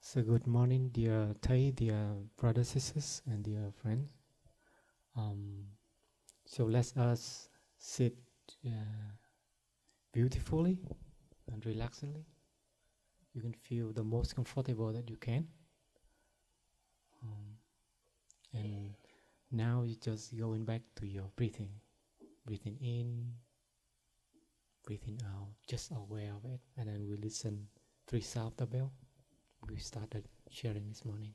So good morning, dear Thai, dear brothers, sisters, and dear friends. So let us sit beautifully and relaxedly. You can feel the most comfortable that you can. And now you're just going back to your breathing. Breathing in, breathing out, just aware of it. And then we listen 3 sound of the bell. We started sharing this morning.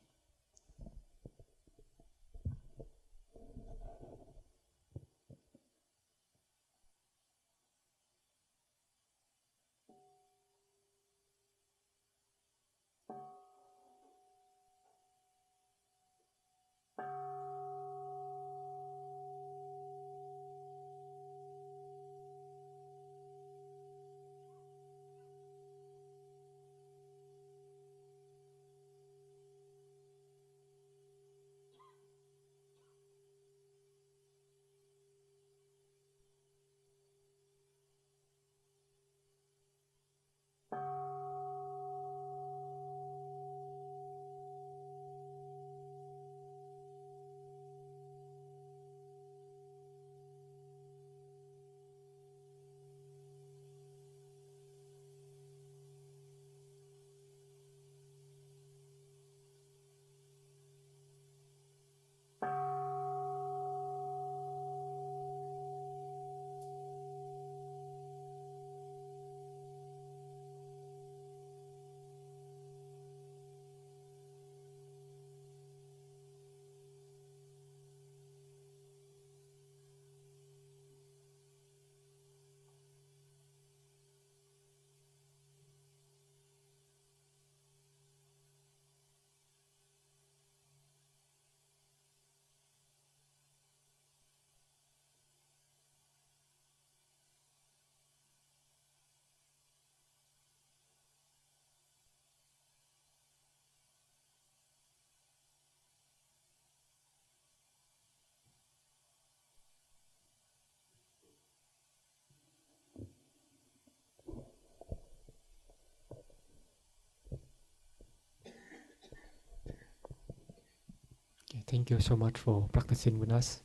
Okay, thank you so much for practicing with us.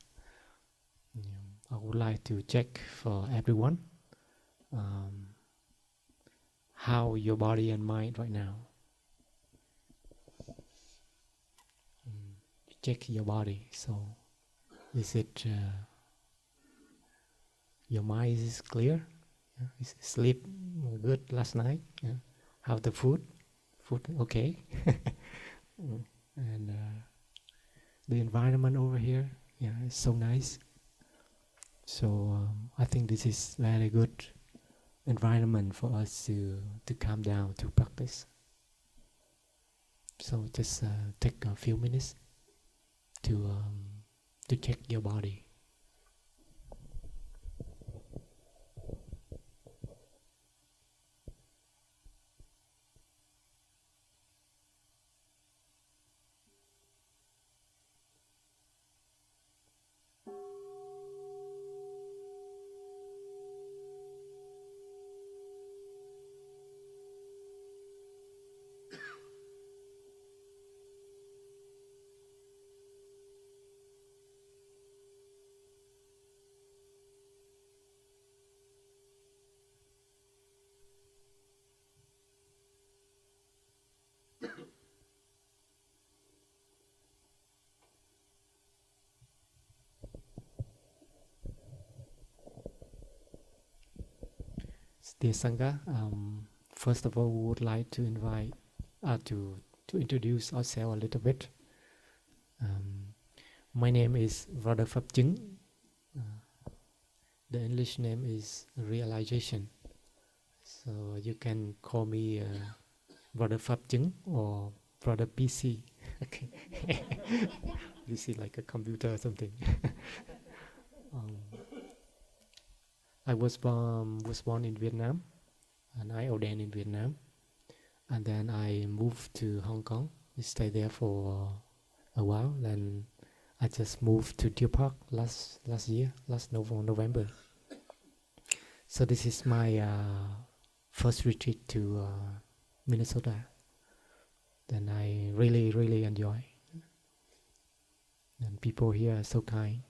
I would like to check for everyone how your body and mind right now. Check your body. So, is it your mind is clear? Yeah? Is sleep good last night? Yeah? How the food? Food okay? And the environment over here, yeah, it's so nice. So I think this is very good environment for us to calm down, to practice. So just take a few minutes to check your body. Dear Sangha, first of all, we would like to invite to introduce ourselves a little bit. My name is Brother Phap Chứng. The English name is Realization. So you can call me Brother Phap Chứng or Brother PC. Okay, PC like a computer or something. I was born in Vietnam, and I ordained in Vietnam, and then I moved to Hong Kong. I stayed there for a while, then I just moved to Deer Park last November. So this is my first retreat to Minnesota. Then I really, really enjoy. And people here are so kind.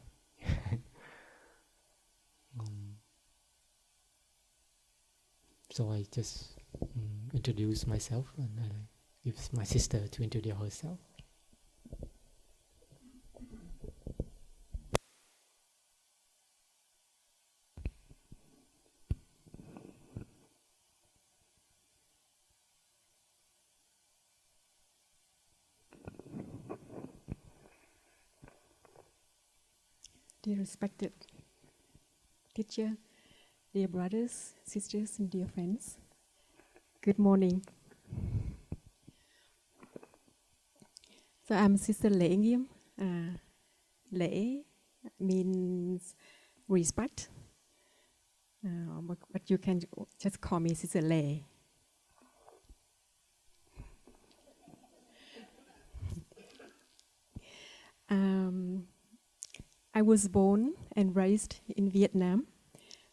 So I just introduce myself, and I give my sister to introduce herself. Dear respected teacher, dear brothers, sisters, and dear friends, good morning. So I'm Sister Lễ Nghiêm. Lễ means respect, but you can just call me Sister Lễ. I was born and raised in Vietnam.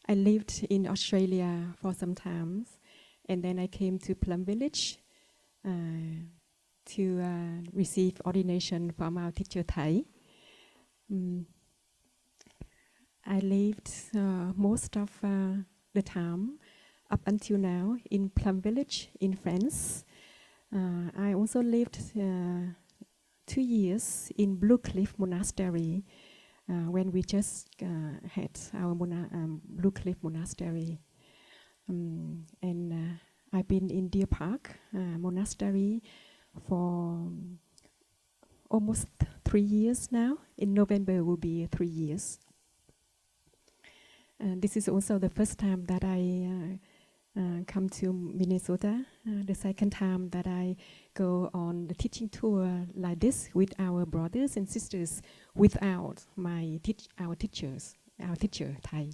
I lived in Australia for some time, and then I came to Plum Village to receive ordination from our teacher Thầy. I lived most of the time up until now in Plum Village in France. I also lived 2 years in Blue Cliff Monastery when we just had our Blue Cliff Monastery. And I've been in Deer Park Monastery for almost 3 years now. In November will be 3 years. This is also the first time that I come to Minnesota, the second time that I go on the teaching tour like this with our brothers and sisters without our teacher, Thầy.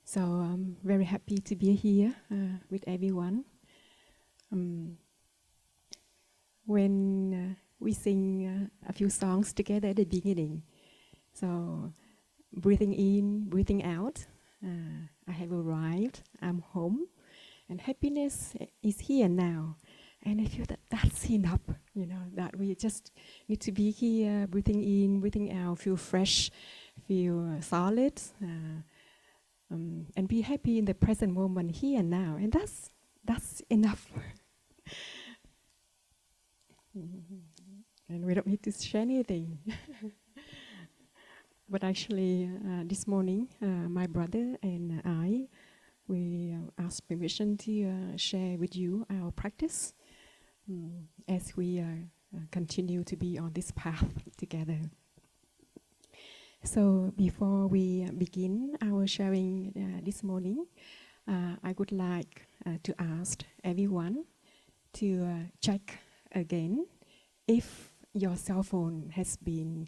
So I'm very happy to be here with everyone. When we sing a few songs together at the beginning, so breathing in, breathing out, I have arrived, I'm home, and happiness is here now. And I feel that that's enough, that we just need to be here, breathing in, breathing out, feel fresh, feel solid, and be happy in the present moment, here and now. And that's enough. And we don't need to share anything. But actually, this morning, my brother and I, we asked permission to share with you our practice as we continue to be on this path together. So before we begin our sharing this morning, I would like to ask everyone to check again if your cell phone has been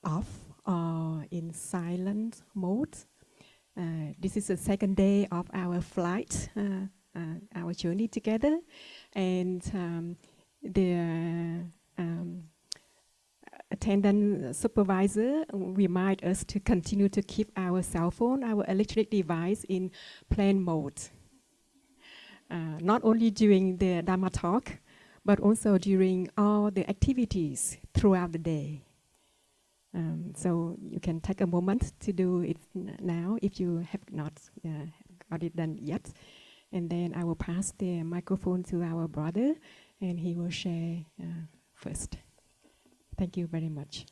off or in silent mode. This is the second day of our flight, our journey together, and the attendant supervisor remind us to continue to keep our cell phone, our electronic device in plane mode. Not only during the Dharma talk, but also during all the activities throughout the day. So you can take a moment to do it now if you have not got it done yet. And then I will pass the microphone to our brother, and he will share first. Thank you very much.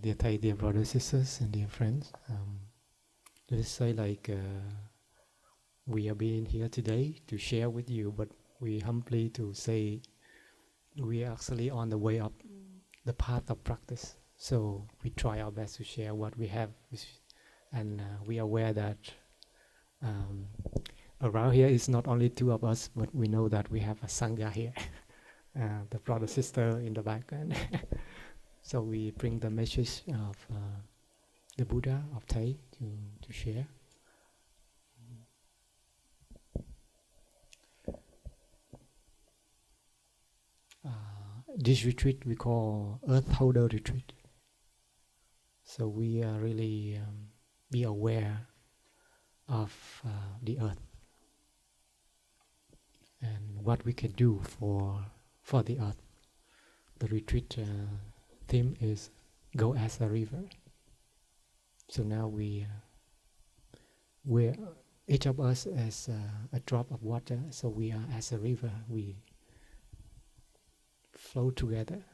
Dear Thầy, dear brothers, sisters, and dear friends, let's say we are being here today to share with you, but we humbly to say we are actually on the way up the path of practice. So we try our best to share what we have, and we are aware that around here is not only two of us, but we know that we have a sangha here, the brother sister in the back, and so we bring the message of the Buddha of Thầy to share. this retreat we call Earth Holder Retreat. So we really be aware of the earth and what we can do for the earth. The retreat theme is "Go as a river." So now we're each of us as a drop of water. So we are as a river. We flow together,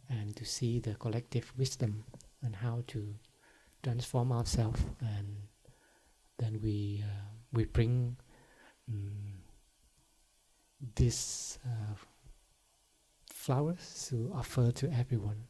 and to see the collective wisdom and how to transform ourselves, and then we bring these flowers to offer to everyone.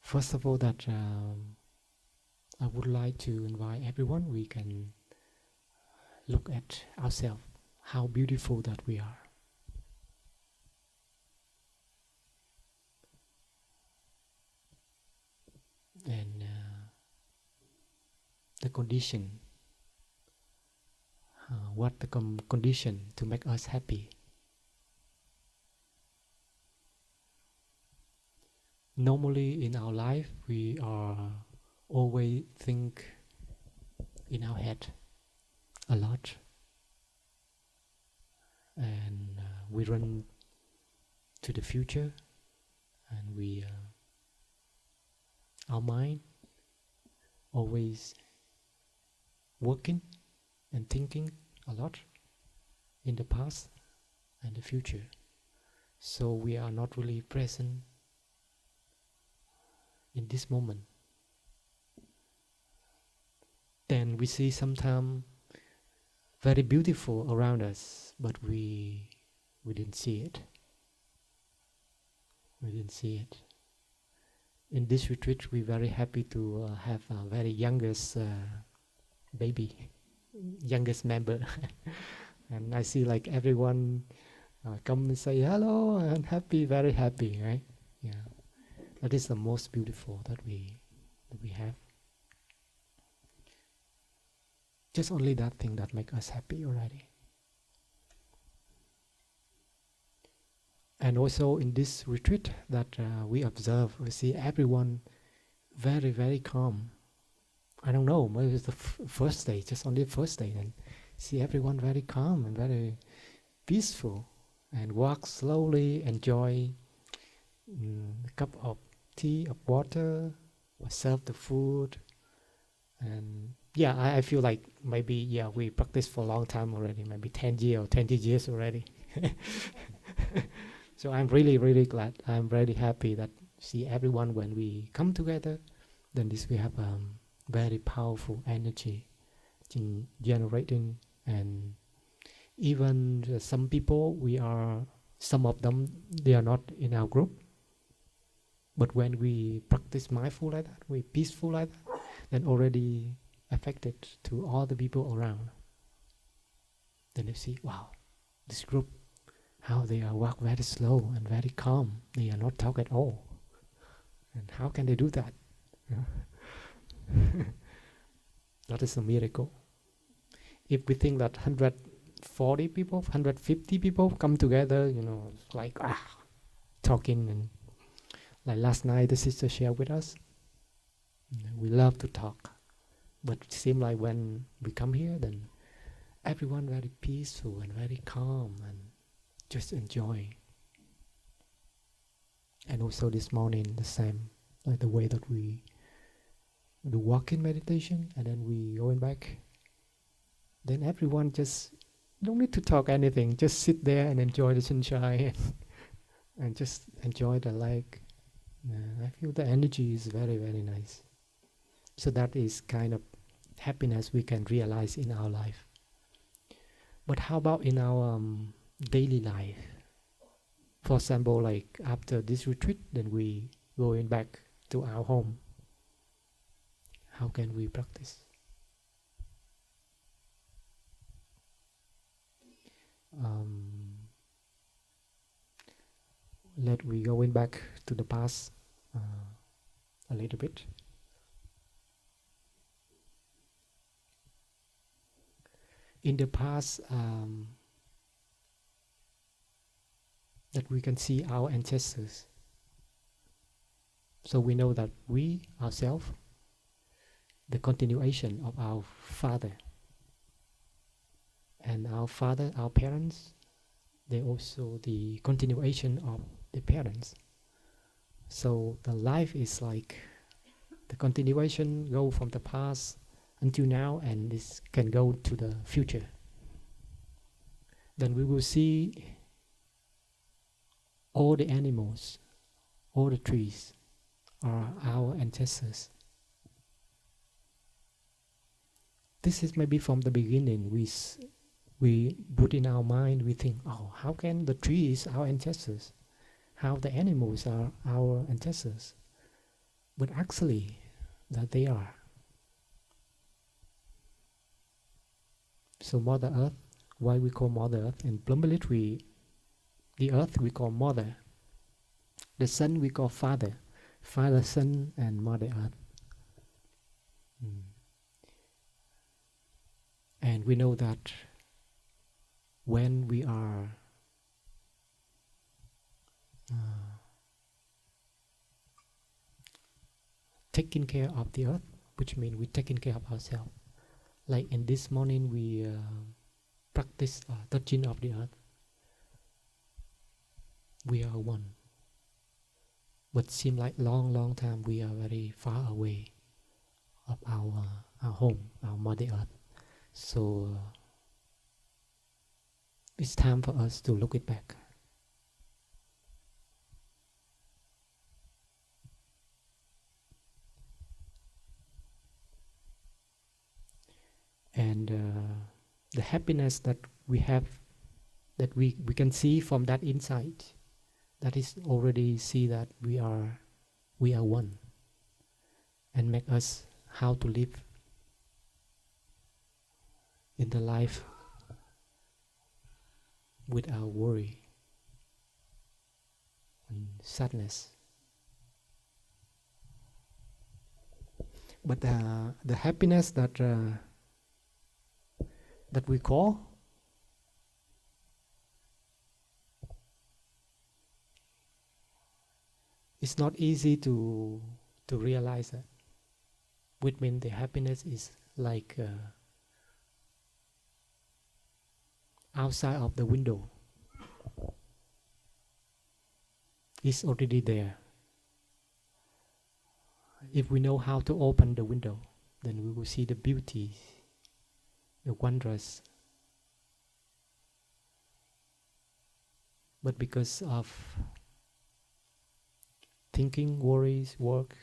First of all, that I would like to invite everyone. We can look at ourselves, how beautiful that we are. And the condition, what the condition to make us happy. Normally in our life, we are always think in our head a lot, and we run to the future, and we our mind always working and thinking a lot in the past and the future. So we are not really present in this moment. Then we see sometimes very beautiful around us, but we didn't see it. We didn't see it. In this retreat, we're very happy to have a very youngest baby, youngest member. And I see like everyone come and say hello and happy, very happy, right? Yeah, that is the most beautiful that we have. Just only that thing that makes us happy already. And also in this retreat that we observe, we see everyone very, very calm. I don't know, maybe it's the first day, just only the first day, and see everyone very calm and very peaceful, and walk slowly, enjoy a cup of tea, of water, or serve the food. And yeah, I feel like maybe, we practice for a long time already, maybe 10 years or 20 years already. So I'm really, really glad. I'm very happy that see everyone when we come together, then this we have very powerful energy in generating. And even some people, some of them, they are not in our group. But when we practice mindful like that, we peaceful like that, then already affected to all the people around. Then they see, wow, this group, how they are walk very slow and very calm. They are not talk at all. And how can they do that? That is a miracle. If we think that 140 people, 150 people come together, it's like talking, and like last night the sister shared with us, we love to talk, but it seems like when we come here, then everyone very peaceful and very calm and just enjoy. And also this morning the same, like the way that we do walking meditation, and then we going back, then everyone just don't need to talk anything, just sit there and enjoy the sunshine and just enjoy the lake. I feel the energy is very, very nice. So that is kind of happiness we can realize in our life. But how about in our daily life? For example, like after this retreat, then we going back to our home. How can we practice? let we going back to the past a little bit. In the past, that we can see our ancestors. So we know that we ourselves, the continuation of our father, and our father, our parents, they also the continuation of the parents. So the life is like the continuation go from the past until now, and this can go to the future. Then we will see all the animals, all the trees are our ancestors. This is maybe from the beginning we put in our mind, we think, oh, how can the trees our ancestors? How the animals are our ancestors? But actually, that they are. So Mother Earth, why we call Mother Earth? In Plum Village, the Earth we call Mother. The Sun we call Father. Father, Son, and Mother Earth. And we know that when we are taking care of the earth, which means we're taking care of ourselves. Like in this morning, we practice touching of the earth. We are one. But seem like long time we are very far away of our home, our Mother Earth. So it's time for us to look it back. And the happiness that we have, that we can see from that insight, that is already see that we are one, and make us how to live in the life without worry and sadness. But the happiness that we call, it's not easy to realize that. Which means the happiness is like outside of the window. It's already there. If we know how to open the window, then we will see the beauty, the wonders. But because of thinking, worries, work,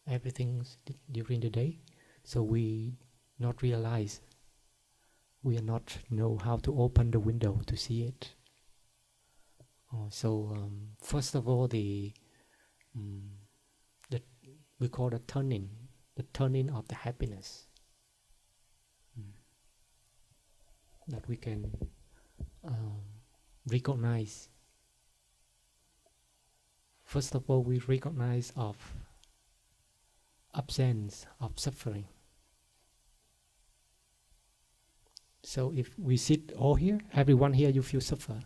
everything during the day, so we not realize, we are not know how to open the window to see it. First of all, the we call the turning of the happiness, that we can recognize. First of all, we recognize of absence of suffering. So if we sit all here, everyone here, you feel suffer?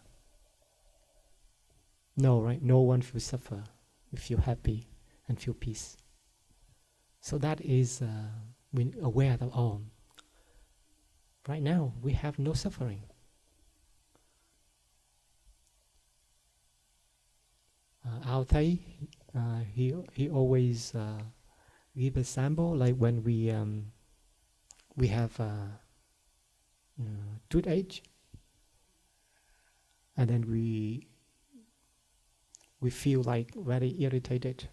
No, right? No one feels suffer. You feel happy and feel peace. So that is we aware that, oh, right now we have no suffering. Ao Thầy, he always give a sample, like when we have toothache, and then we feel like very irritated,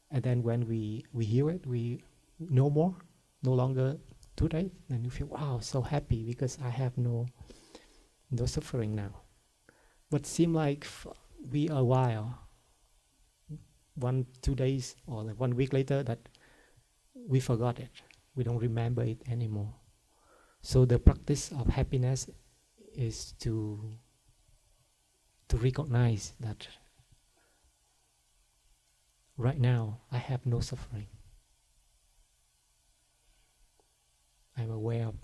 and then when we heal it, we no longer toothache, and you feel, wow, so happy because I have no suffering now. But seem like we a while, 1-2 days or like 1 week later, that we forgot it. We don't remember it anymore. So the practice of happiness is to recognize that Right now, I have no suffering. I'm aware of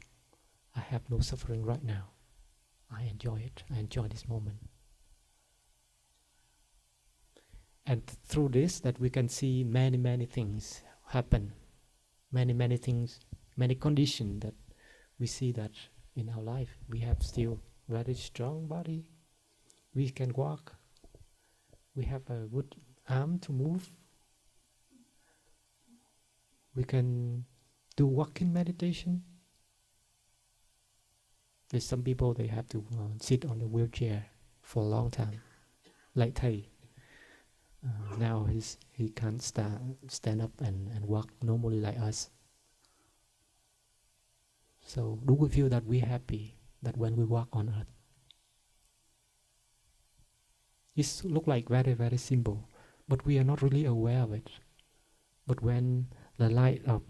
I have no suffering right now. I enjoy it. I enjoy this moment. And through this, that we can see many, many things happen. Many, many things, many conditions that we see that in our life. We have still very strong body. We can walk. We have a good arm to move. We can do walking meditation. There's some people, they have to sit on a wheelchair for a long time. Like Thầy, now he can't stand up and walk normally like us. So do we feel that we're happy that when we walk on earth? It looks like very, very simple, but we are not really aware of it. But when the light of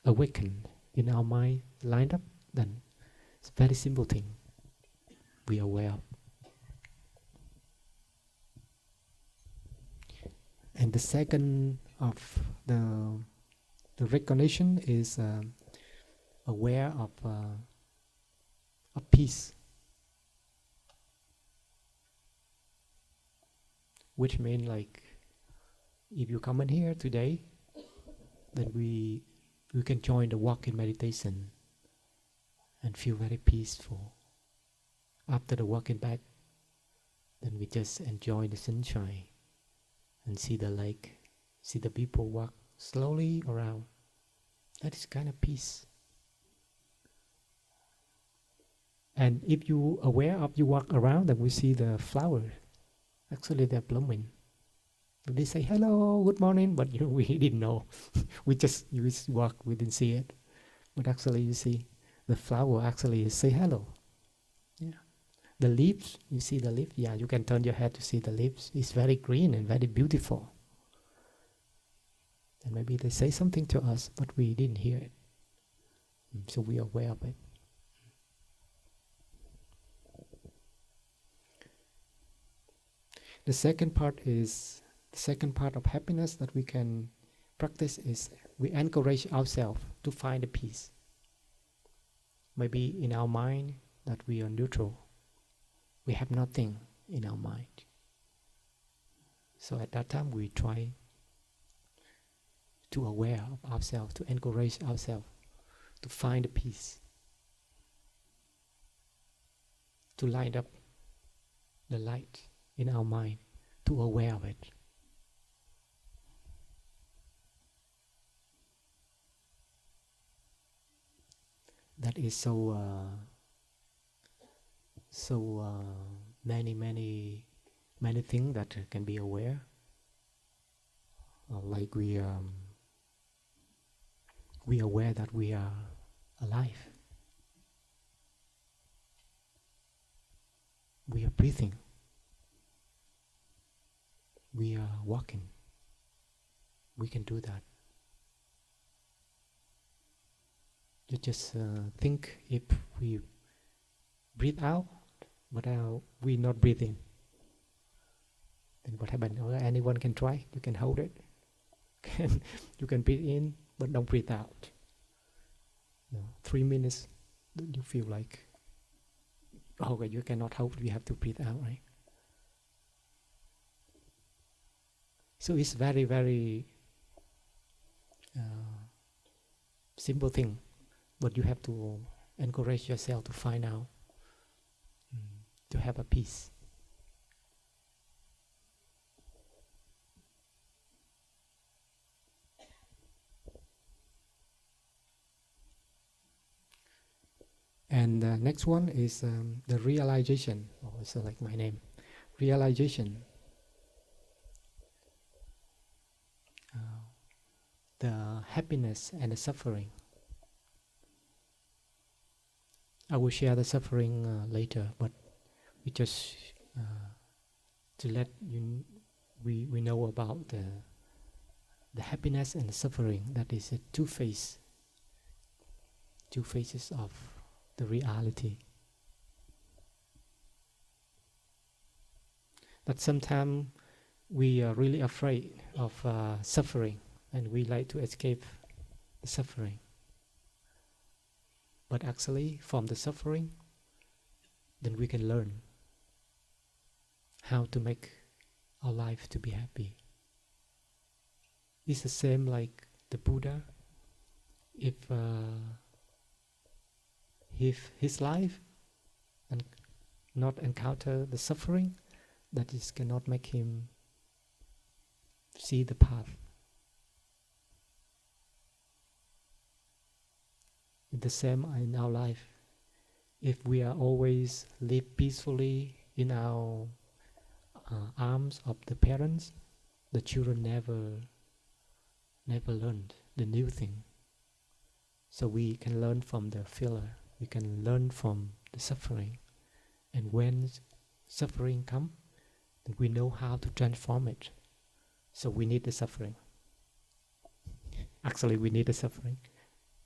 awaken in our mind lined up, then it's a very simple thing we are aware of. And the second of the recognition is aware of peace, which means like if you come in here today, then we can join the walk in meditation and feel very peaceful. After the walking back, then we just enjoy the sunshine and see the lake, see the people walk slowly around. That is kind of peace. And if you aware of you walk around, then we see the flowers. Actually, they're blooming. They say hello, good morning, but we didn't know. we just walk, we didn't see it. But actually, you see the flower actually say hello. Yeah. The leaves, you see the leaf. Yeah, you can turn your head to see the leaves. It's very green and very beautiful. And maybe they say something to us, but we didn't hear it. So we are aware of it. The second part of happiness that we can practice is we encourage ourselves to find the peace. Maybe in our mind that we are neutral. We have nothing in our mind. So at that time we try to aware of ourselves, to encourage ourselves to find the peace, to light up the light in our mind, to aware of it. That is so many things that can be aware. Like we aware that we are alive. We are breathing. We are walking. We can do that. You just think if we breathe out, but we're not breathing, then what happens? Anyone can try. You can hold it. You can breathe in, but don't breathe out. 3 minutes, you feel like, okay, you cannot hold. You have to breathe out, right? So it's very, very simple thing, but you have to encourage yourself to find out, to have a peace. And the next one is the realization. Also like my name, realization. The happiness and the suffering. I will share the suffering later, but we just to let you we know about the happiness and the suffering. That is a two faces of the reality. That sometimes we are really afraid of suffering, and we like to escape the suffering. But actually, from the suffering, then we can learn how to make our life to be happy. It's the same like the Buddha. If his life and not encounter the suffering, that is cannot make him see the path. It's the same in our life. If we are always live peacefully in our arms of the parents, the children never learned the new thing. So we can learn from the failure. We can learn from the suffering. And when suffering comes, then we know how to transform it. So we need the suffering. Actually, we need the suffering.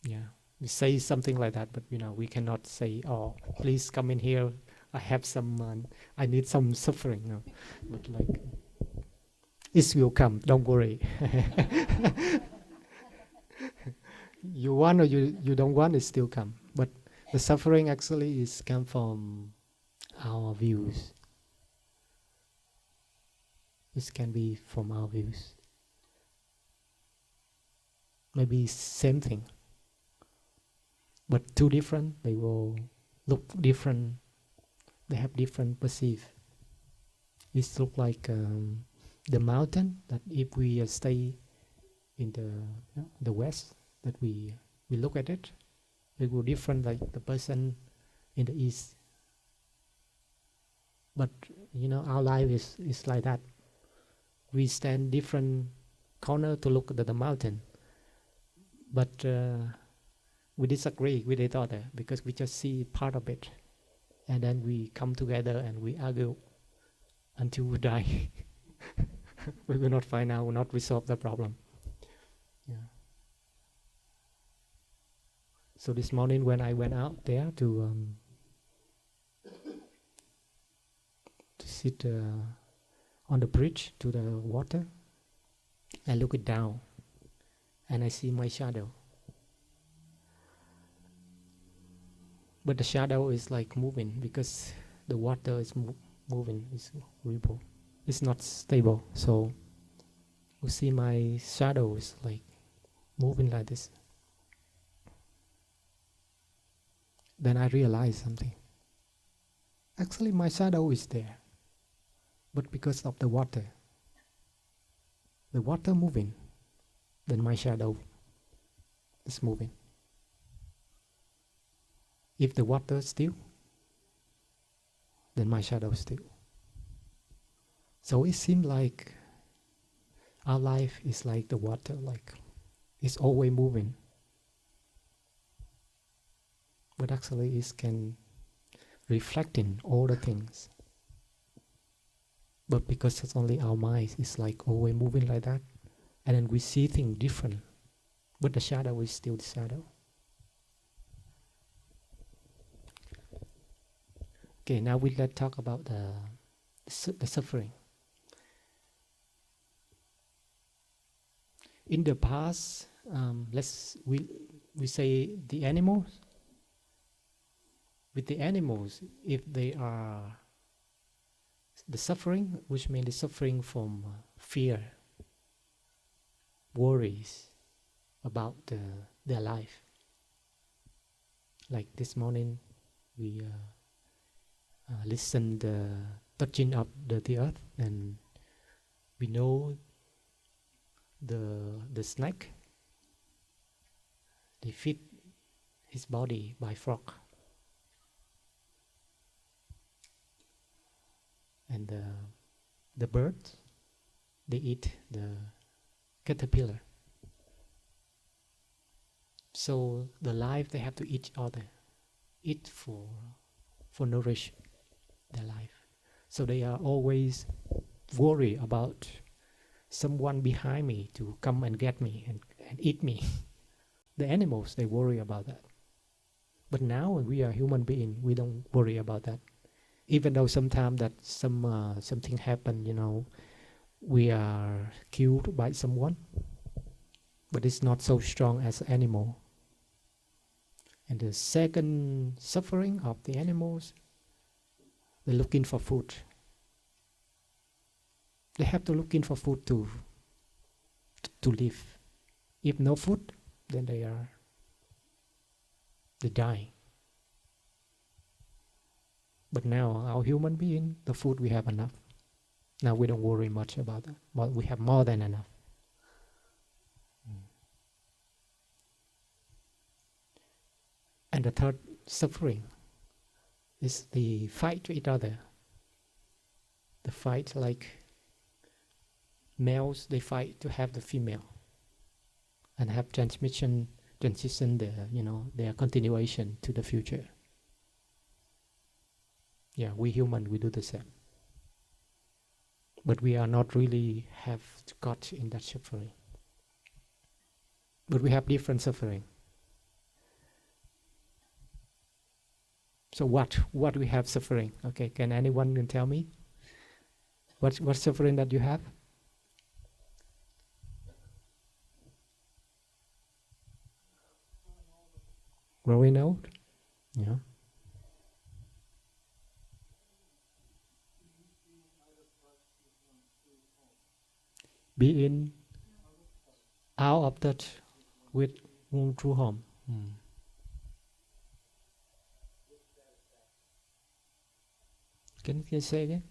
Yeah. We say something like that, but we cannot say, "Oh, please come in here. I have some. I need some suffering." No. But like, it will come. Don't worry. You want or you don't want, it still come. But the suffering actually is come from our views. This can be from our views. Maybe same thing, but two different. They will look different. They have different perceive. It look like the mountain. That if we stay in the west, that we look at it, it will different like the person in the east. But our life is like that. We stand different corner to look at the mountain, but we disagree with each other because we just see part of it, and then we come together and we argue until we die. We will not find out, will not resolve the problem. Yeah. So this morning when I went out there to sit on the bridge to the water, I look it down and I see my shadow. But the shadow is like moving because the water is moving, it's ripple. It's not stable. So you see my shadow is like moving like this. Then I realized something. Actually my shadow is there, but because of the water moving, then my shadow is moving. If the water is still, then my shadow is still. So it seems like our life is like the water, like it's always moving. But actually it can reflect in all the things. But because it's only our mind, it's like always moving like that. And then we see things different. But the shadow is still the shadow. Okay, now let's talk about the suffering. In the past, we say the animals. With the animals, if they are the suffering, which means the suffering from fear, worries about their life. Like this morning, we listened the touching of the earth, and we know the snake. They feed his body by frog. And the birds, they eat the caterpillar. So the life, they have to eat for nourish their life. So they are always worried about someone behind me to come and get me and eat me. The animals, they worry about that. But now we are human beings, we don't worry about that. Even though sometimes that something happen, we are killed by someone, but it's not so strong as animal. And the second suffering of the animals, they're looking for food. They have to looking for food to live. If no food, then they die. But now, our human being, the food we have enough. Now we don't worry much about that. But we have more than enough. And the third suffering is the fight to each other. The fight, like males, they fight to have the female and have transition their continuation to the future. Yeah, we human, we do the same. But we are not really have got in that suffering. But we have different suffering. So what we have suffering? Okay, can anyone can tell me? What suffering that you have? Growing old? Yeah. Being out of touch with one's true home. Can you say again?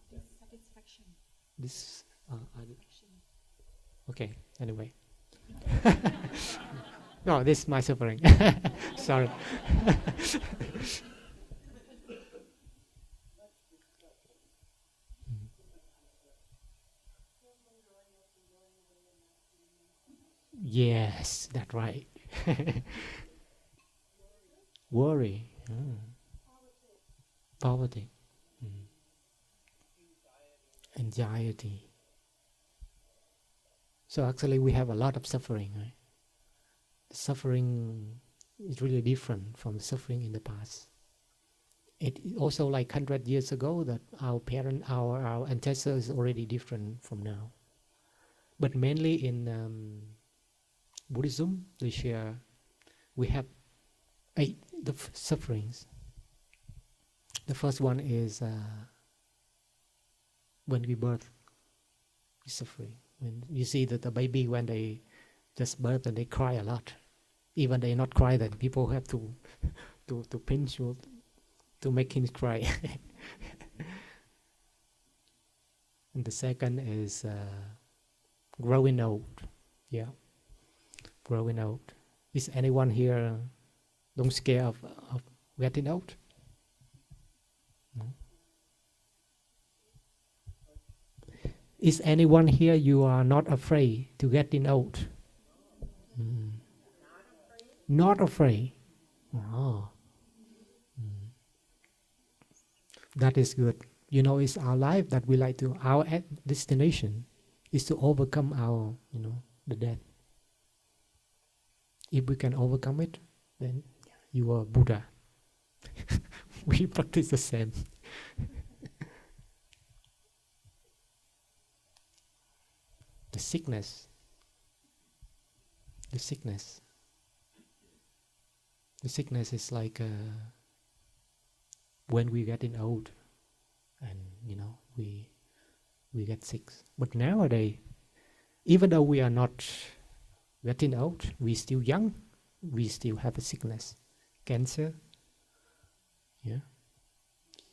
Dissatisfaction. This. Okay. Anyway. No, this is my suffering. Sorry. Yes, that's right. Worry. Poverty. Anxiety. So actually we have a lot of suffering, right? The suffering is really different from the suffering in the past. It also like 100 years ago that our ancestors is already different from now. But mainly in Buddhism, we have 8 sufferings. The first one is when we birth, we suffering. When you see that the baby, when they just birth and they cry a lot, even they not cry, then people have to pinch you to make him cry. And the second is growing old. Yeah, growing old. Is anyone here don't scare of getting old? No. Is anyone here you are not afraid to getting old? Not afraid. Oh. That is good. You know, it's our life that we like to, our destination is to overcome our, the death. If we can overcome it, then you are Buddha. We practice the same. The sickness. The sickness is like when we getting old, and we get sick. But nowadays, even though we are not getting old, we still young, we still have a sickness, cancer. Yeah,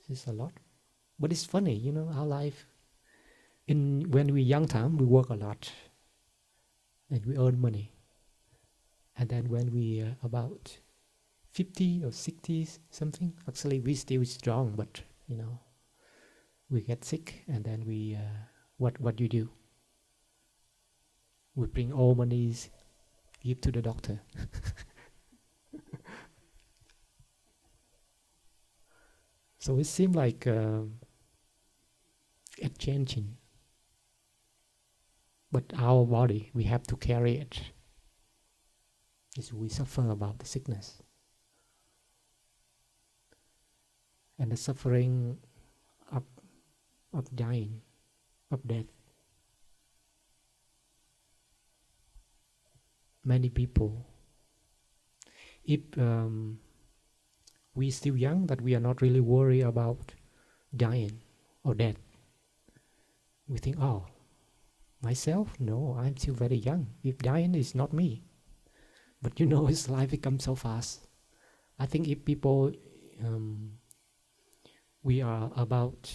this is a lot. But it's funny, our life. When we young time, we work a lot, and we earn money. And then when we about 50 or 60 something, actually we still strong, but we get sick, and then we what you do? We bring all monies, give to the doctor. So it seems like it's changing, but our body, we have to carry it. We suffer about the sickness. And the suffering of dying, of death. Many people, if we still young, that we are not really worried about dying or death. We think, oh, myself? No, I'm still very young. If dying is not me. But you know, his life becomes so fast. I think if people, we are about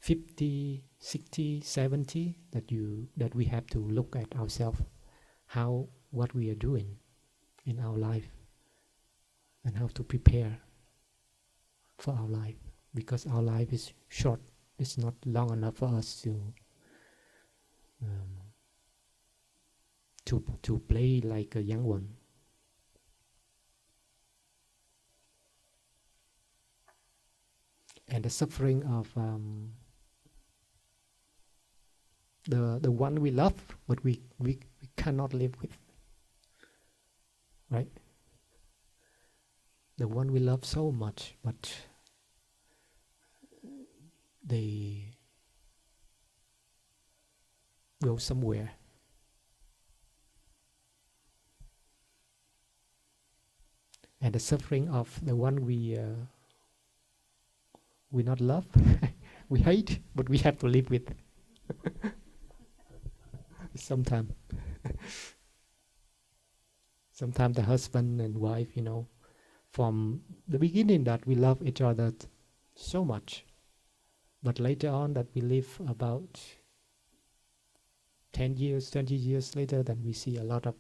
50, 60, 70, that we have to look at ourselves, what we are doing in our life, and how to prepare for our life, because our life is short. It's not long enough for us to play like a young one. And the suffering of the one we love, but we cannot live with, right? The one we love so much, but they go somewhere. And the suffering of the one we not love, we hate, but we have to live with. Sometimes the husband and wife, from the beginning that we love each other so much, but later on that we live about 10 years, 20 years later, then we see a lot of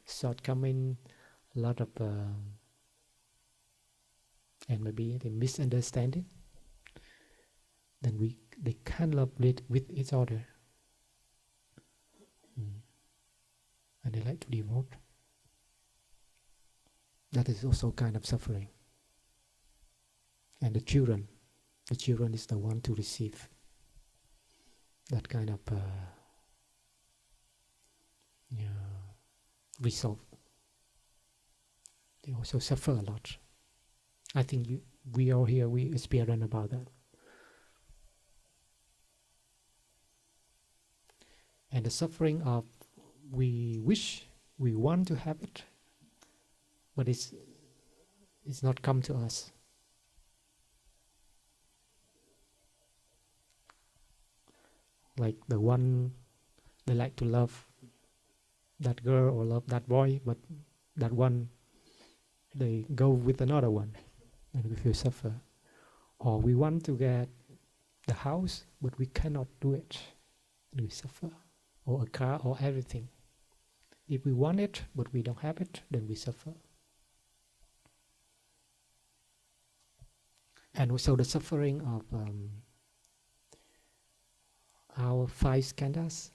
shortcoming, a lot of and maybe the misunderstanding. Then they can't love with each other, and they like to divorce. That is also kind of suffering. And the children is the one to receive that kind of result. They also suffer a lot. I think we all here, we experience about that. And the suffering of we wish, we want to have it, but it's not come to us. Like the one, they like to love that girl or love that boy, but that one, they go with another one, and we feel suffer. Or we want to get the house, but we cannot do it, and we suffer. Or a car or everything. If we want it, but we don't have it, then we suffer. And also the suffering of our 5 skandhas,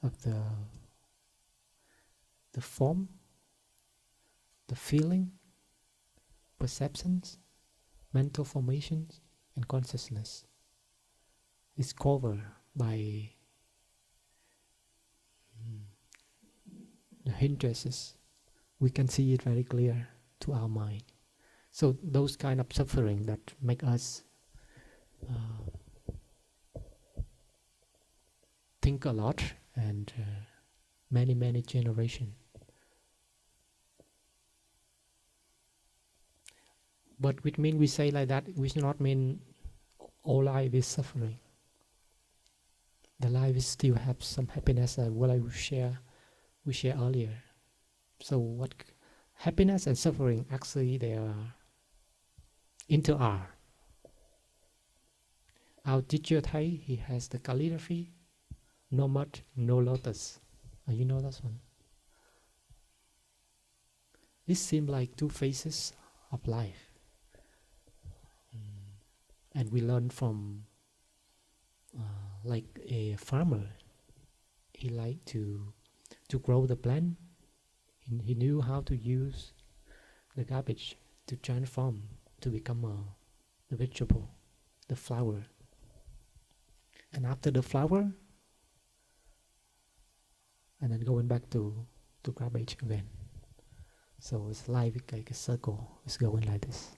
of the form, the feeling, perceptions, mental formations, and consciousness, is covered by the hindrances. We can see it very clear to our mind. So those kind of suffering that make us think a lot, and many generations. But which mean we say like that, which not mean all life is suffering. The life is still have some happiness, what I we shared earlier. So what happiness and suffering, actually they are inter-are. Our teacher Thai, he has the calligraphy, no mud, no lotus. You know that one? It seems like 2 phases of life. And we learn from like a farmer. He liked to grow the plant. He knew how to use the garbage to transform to become the vegetable, the flower. And after the flower, and then going back to garbage again. So it's life like a circle. It's going like this.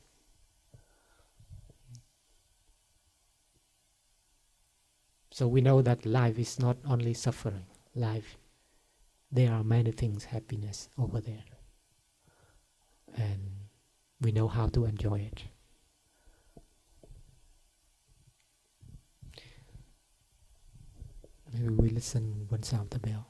So we know that life is not only suffering. Life, there are many things, happiness over there. And we know how to enjoy it. Maybe we listen one sound the bell.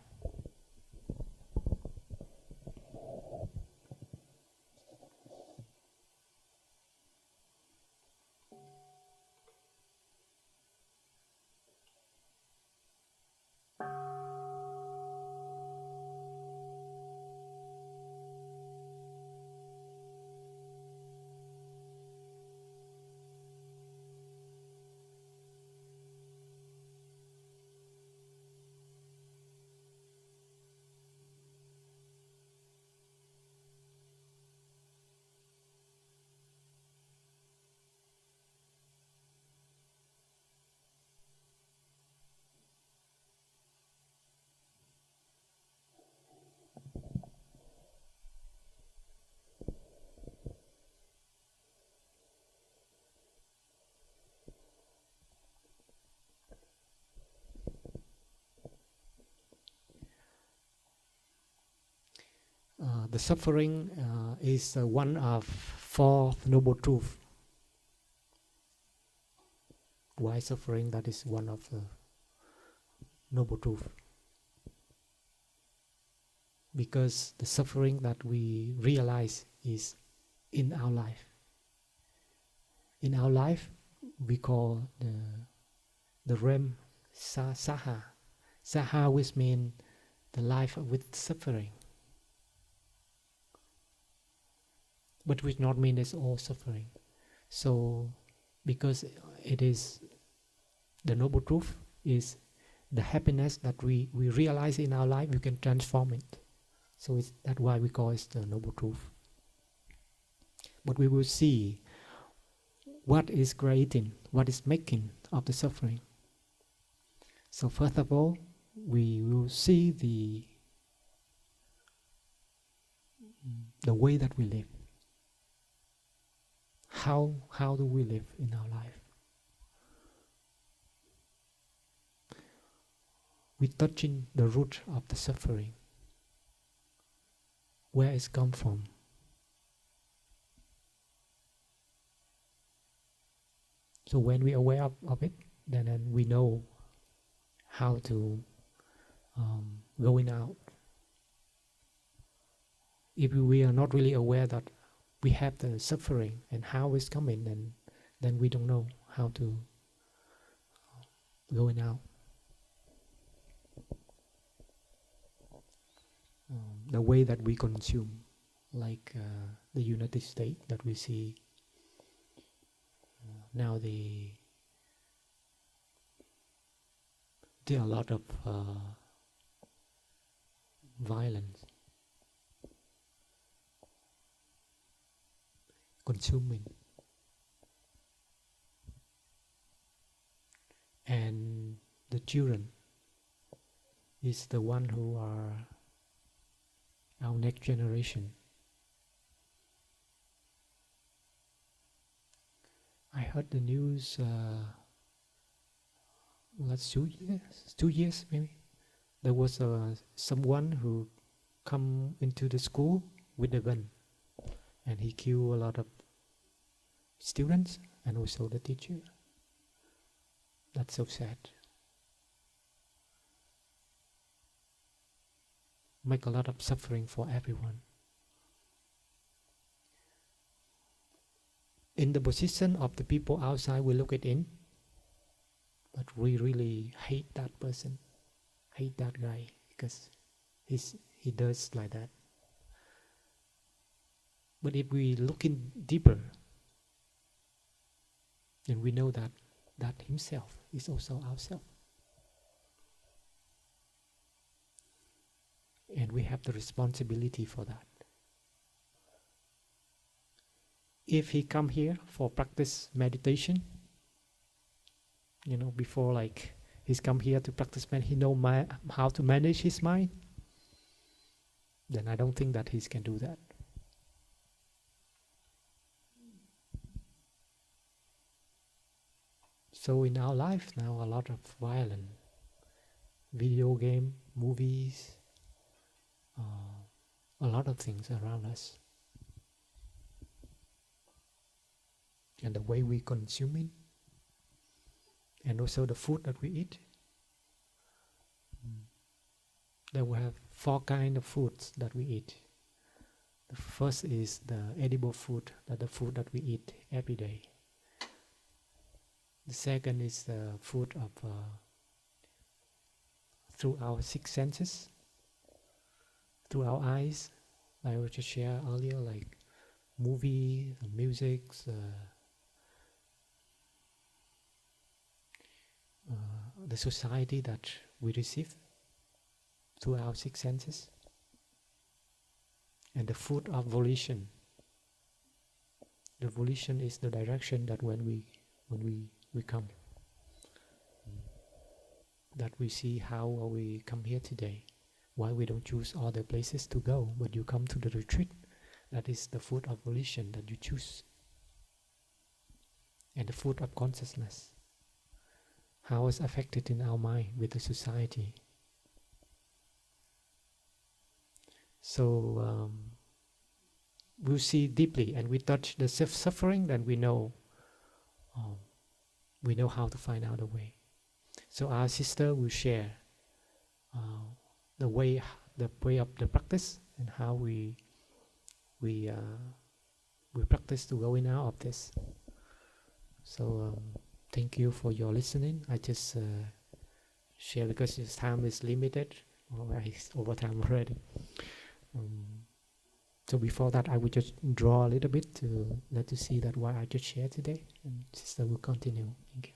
The suffering is one of four noble truths. Why suffering? That is one of the noble truths. Because the suffering that we realize is in our life. In our life, we call the realm saha. Saha, which means the life with suffering. But which not mean it's all suffering. So, because it is the noble truth is the happiness that we realize in our life, we can transform it. So that's why we call it the noble truth. But we will see what is creating, what is making of the suffering. So first of all, we will see the way that we live. How do we live in our life? We're touching the root of the suffering. Where it's come from. So when we're aware of it, then we know how to going out. If we are not really aware that we have the suffering and how it's coming, then we don't know how to going out. The way that we consume, like the United States that we see now, there are a lot of violence, consuming, and the children is the one who are our next generation. I heard the news last 2 years maybe. There was someone who come into the school with a gun, and he killed a lot of students and also the teacher. That's so sad. Make a lot of suffering for everyone. In the position of the people outside, we look it in, but we really hate that person, hate that guy, because he does like that. But if we look in deeper, then we know that himself is also ourselves. And we have the responsibility for that. If he come here for practice meditation, before like he's come here to practice he know how to manage his mind, then I don't think that he can do that. So in our life now, a lot of violence, video game, movies, a lot of things around us, and the way we consume it, and also the food that we eat. There we have 4 kinds of foods that we eat. The first is the edible food, that the food that we eat every day. The second is the food of through our 6 senses, through our eyes. I was just share earlier, like movie, music, the society that we receive through our 6 senses, and the food of volition. The volition is the direction that when we come, that we see how we come here today, why we don't choose other places to go, but you come to the retreat. That is the food of volition that you choose, and the food of consciousness. How is affected in our mind with the society. So we'll see deeply, and we touch the suffering, then we know how to find out a way. So our sister will share the way of the practice, and how we practice to go in and out of this. So thank you for your listening. I just share because this time is limited. It's over time already. So before that, I will just draw a little bit to let you see that what I just shared today, and sister will continue. Thank you.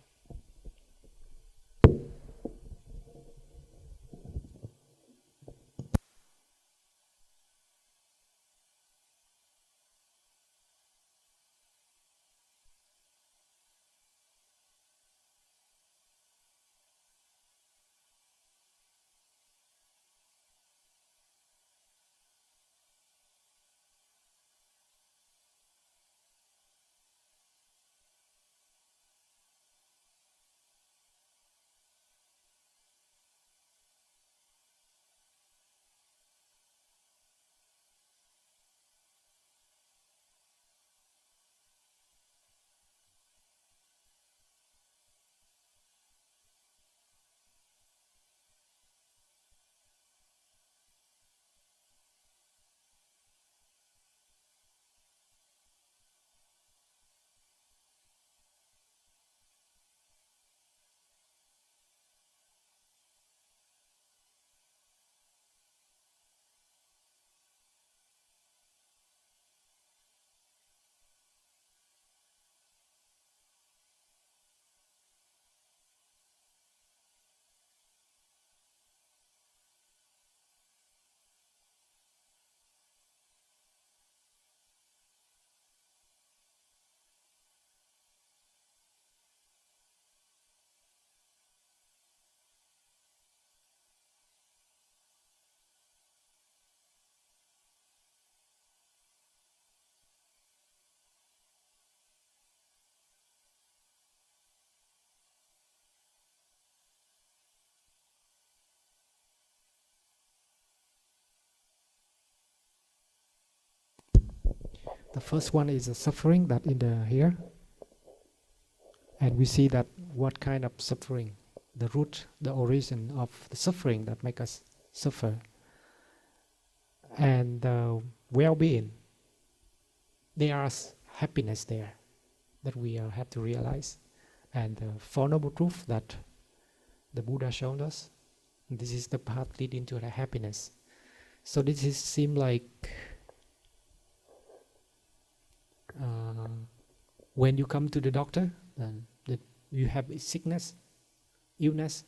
The first one is the suffering that in the here, and we see that what kind of suffering, the root, the origin of the suffering that make us suffer, and the well-being. There is happiness there that we have to realize, and the Four Noble Truths that the Buddha showed us. This is the path leading to the happiness. So this is seem like when you come to the doctor, then you have sickness, illness,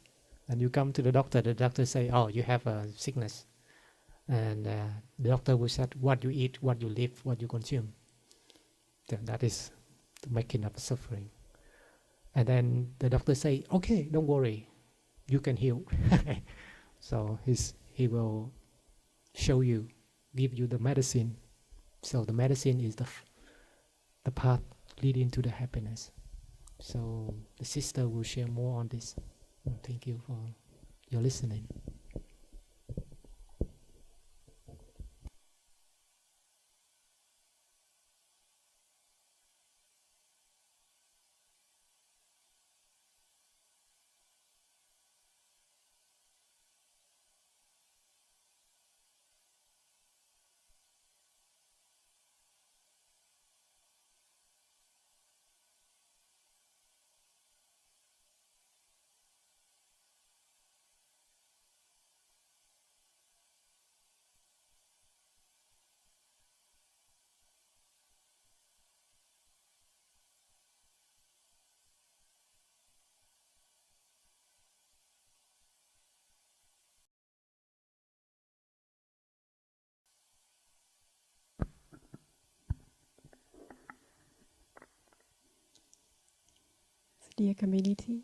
and you come to the doctor say, oh, you have a sickness. And the doctor will say what you eat, what you live, what you consume. Then that is the making of suffering. And then the doctor say, okay, don't worry, you can heal. So he will show you, give you the medicine. So the medicine is the path leading to the happiness. So the sister will share more on this. Thank you for your listening. Dear community,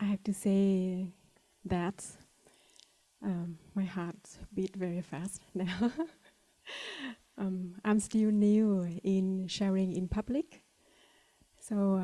I have to say that my heart beat very fast now. I'm still new in sharing in public. So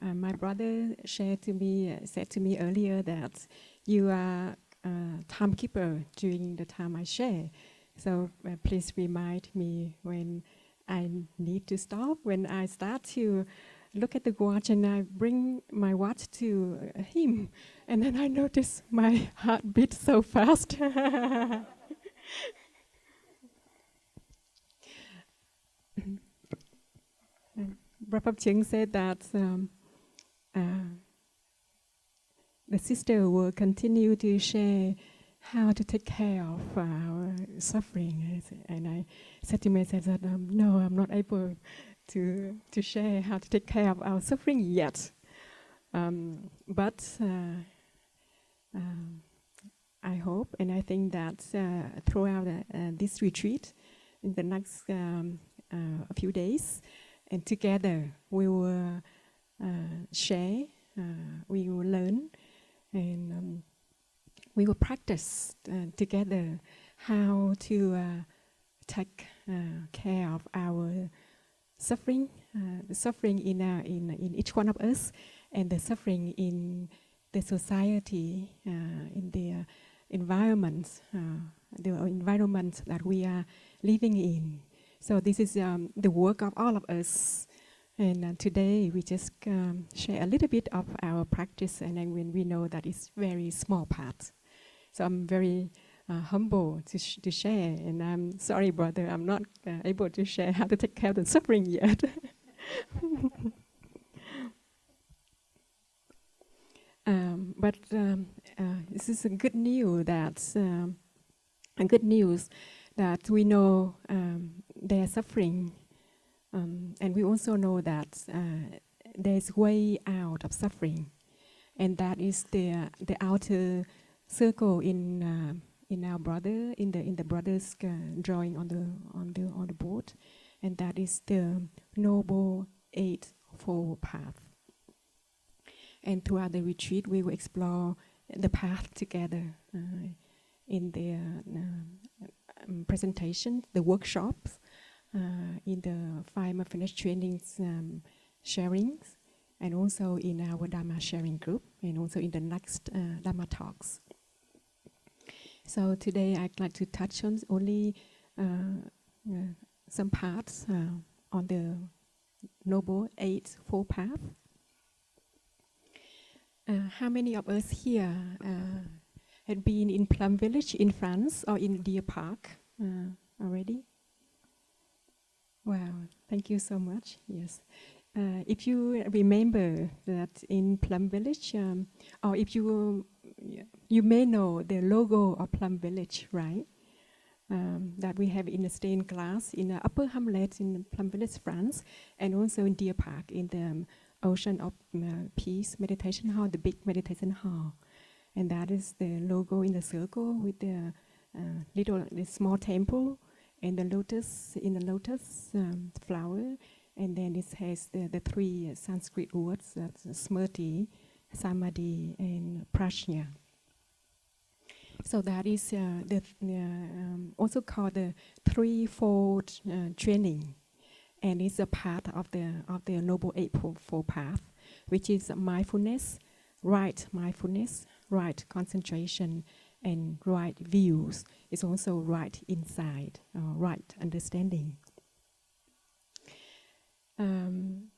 my brother said to me earlier that you are a timekeeper during the time I share. So please remind me when I need to stop, when I start to look at the watch and I bring my watch to him. And then I notice my heart beat so fast. Brother Cheng said that the sister will continue to share how to take care of our suffering. And I said to myself that, no, I'm not able to share how to take care of our suffering yet. But I hope and I think that throughout this retreat, in the next few days, and together we will share, we will learn, and we will practice together how to take care of our suffering, the suffering in each one of us, and the suffering in the society, in the environment that we are living in. So this is the work of all of us. And today we just share a little bit of our practice, and then when we know that it's very small part. So I'm very humble to share, and I'm sorry, brother, I'm not able to share how to take care of the suffering yet. But this is a good news that we know they are suffering, and we also know that there's way out of suffering, and that is the outer circle in our brother in the brothers drawing on the board, and that is the Noble Eightfold Path. And throughout the retreat, we will explore the path together in the presentation, the workshops, in the 5 mindfulness trainings sharings, and also in our Dharma sharing group, and also in the next Dharma talks. So today I'd like to touch on only some parts on the Noble Eightfold Path. How many of us here had been in Plum Village in France or in Deer Park already? Wow, thank you so much. Yes. If you remember that in Plum Village, or if you may know the logo of Plum Village, right? That we have in the stained glass in the upper hamlet in Plum Village, France, and also in Deer Park in the Ocean of Peace Meditation Hall, the big meditation hall. And that is the logo in the circle with the small temple and the lotus flower. And then it has the 3 Sanskrit words, that's Smriti, Samadhi, and Prajna. So that is also called the threefold training. and it's a part of the Noble Eightfold Path, which is mindfulness, right concentration, and right views. It's also right insight, right understanding. And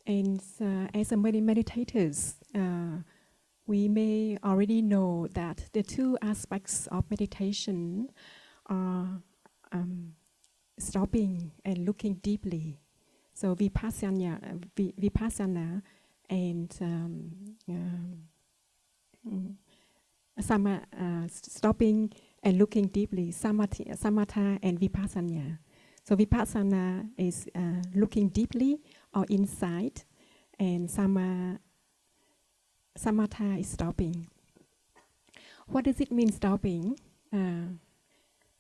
as a meditators, we may already know that the two aspects of meditation are stopping and looking deeply. So vipassana and stopping and looking deeply, samatha and vipassana. So vipassana is looking deeply or inside, and samatha is stopping. What does it mean, stopping?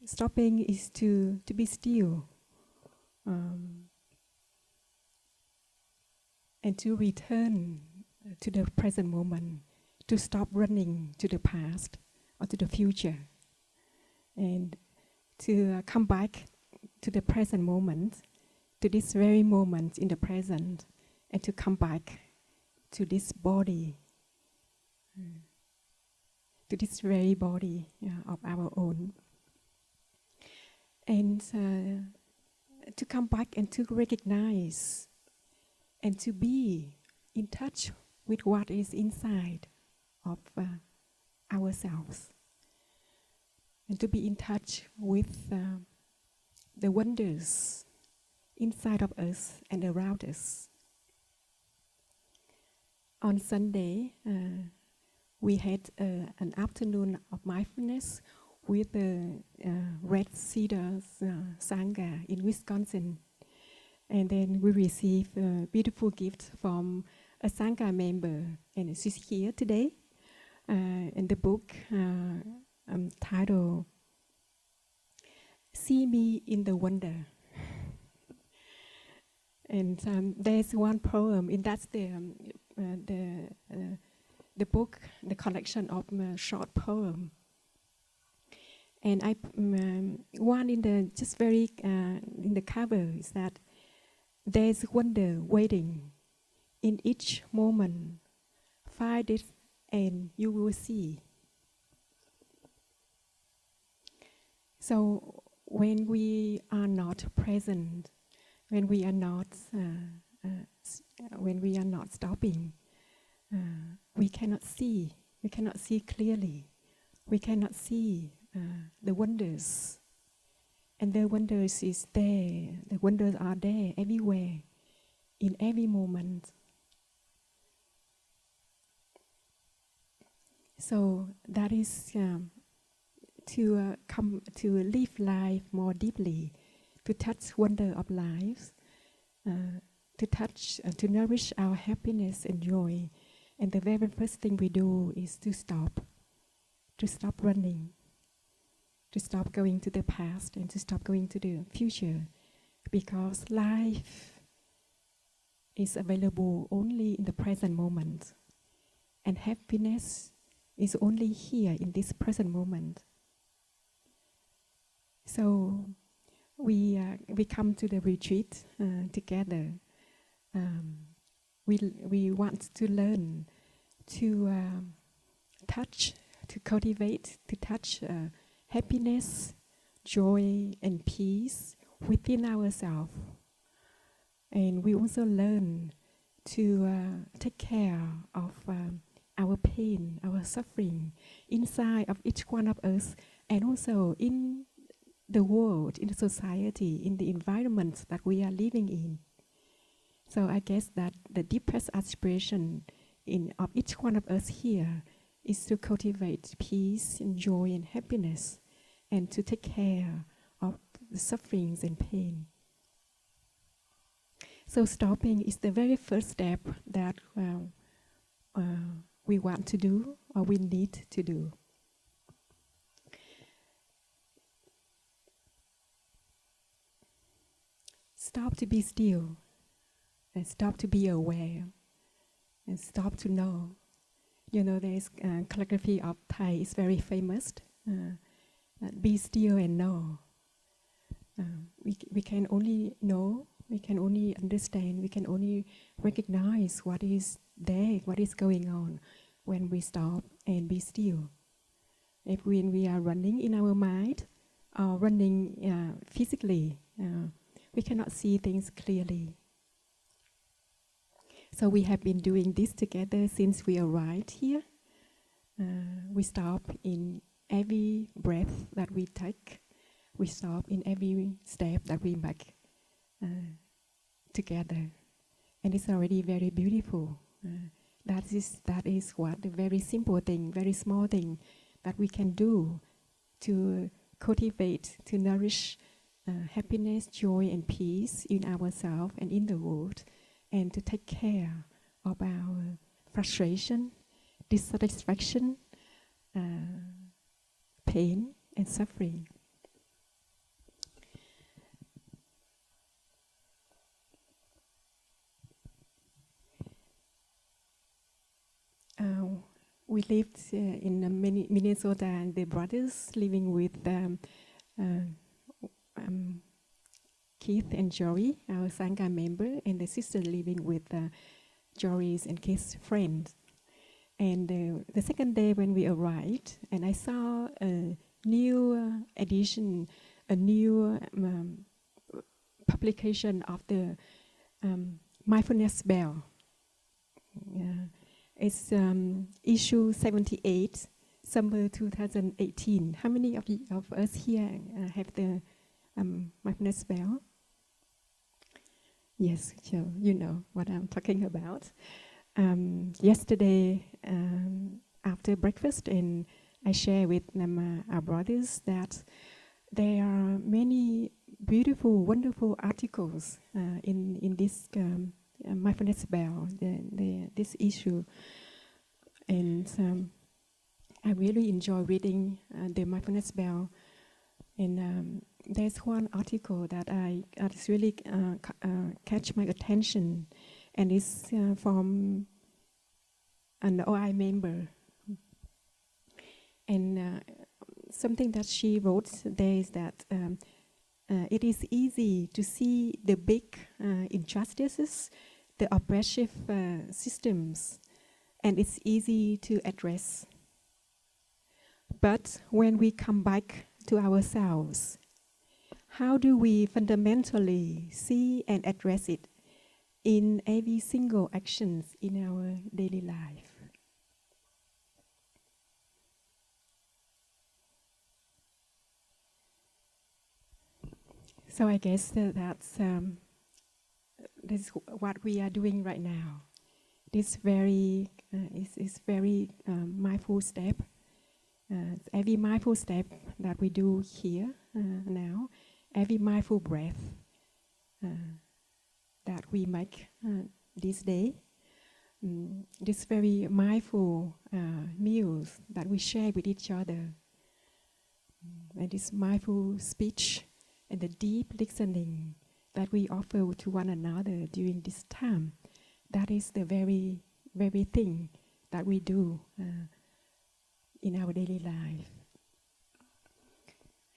Stopping is to be still and to return to the present moment, to stop running to the past or to the future, and to come back to the present moment, to this very moment in the present, and to come back to this body, to this very body of our own. And to come back and to recognize and to be in touch with what is inside of ourselves, and to be in touch with the wonders inside of us and around us. On Sunday, we had an afternoon of mindfulness with the Red Cedar Sangha in Wisconsin. And then we received a beautiful gift from a Sangha member, and she's here today. And the book titled "See Me in the Wonder." And there's one poem, and that's the book, the collection of short poem. And one in the just very in the cover is that there's wonder waiting in each moment. Find it and you will see. So when we are not present, when we are not stopping, we cannot see. We cannot see clearly. We cannot see the wonders. And the wonders is there. The wonders are there everywhere, in every moment. So that is to come to live life more deeply, to touch wonder of life, to touch, to nourish our happiness and joy. And the very first thing we do is to stop running, to stop going to the past and to stop going to the future, because life is available only in the present moment, and happiness is only here in this present moment. So we come to the retreat together. We want to learn to touch, to cultivate, to touch happiness, joy, and peace within ourselves. And we also learn to take care of our pain, our suffering inside of each one of us, and also in the world, in the society, in the environment that we are living in. So I guess that the deepest aspiration of each one of us here is to cultivate peace and joy and happiness, and to take care of the sufferings and pain. So stopping is the very first step that we want to do, or we need to do. Stop to be still, and stop to be aware, and stop to know. You know, there is calligraphy of Thai is very famous. Be still and know. We can only know We can only understand, we can only recognize what is there, what is going on when we stop and be still. If when we are running in our mind or running physically, we cannot see things clearly. So we have been doing this together since we arrived here. We stop in every breath that we take. We stop in every step that we make together. And it's already very beautiful. That is what the very simple thing, very small thing that we can do to cultivate, to nourish happiness, joy, and peace in ourselves and in the world, and to take care of our frustration, dissatisfaction, pain, and suffering. We lived in Minnesota, and the brothers living with Keith and Jory, our Sangha member, and the sister living with Jory's and Keith's friends. And the second day when we arrived, and I saw a new edition, a new publication of the Mindfulness Bell. It's issue 78, summer 2018. How many of us here have the Mindfulness Bell? Yes, so you know what I'm talking about. Yesterday, after breakfast, and I share with our brothers that there are many beautiful, wonderful articles in this Mindfulness Bell, this issue. And I really enjoy reading the Mindfulness Bell. And there's one article that that's really catch my attention, and it's from an OI member. And something that she wrote there is that it is easy to see the big injustices, the oppressive systems, and it's easy to address. But when we come back to ourselves, how do we fundamentally see and address it in every single actions in our daily life? So I guess that's what we are doing right now. This very is very mindful step. Every mindful step that we do here now, every mindful breath that we make this day, this very mindful meals that we share with each other, and this mindful speech and the deep listening that we offer to one another during this time, that is the very, very thing that we do in our daily life.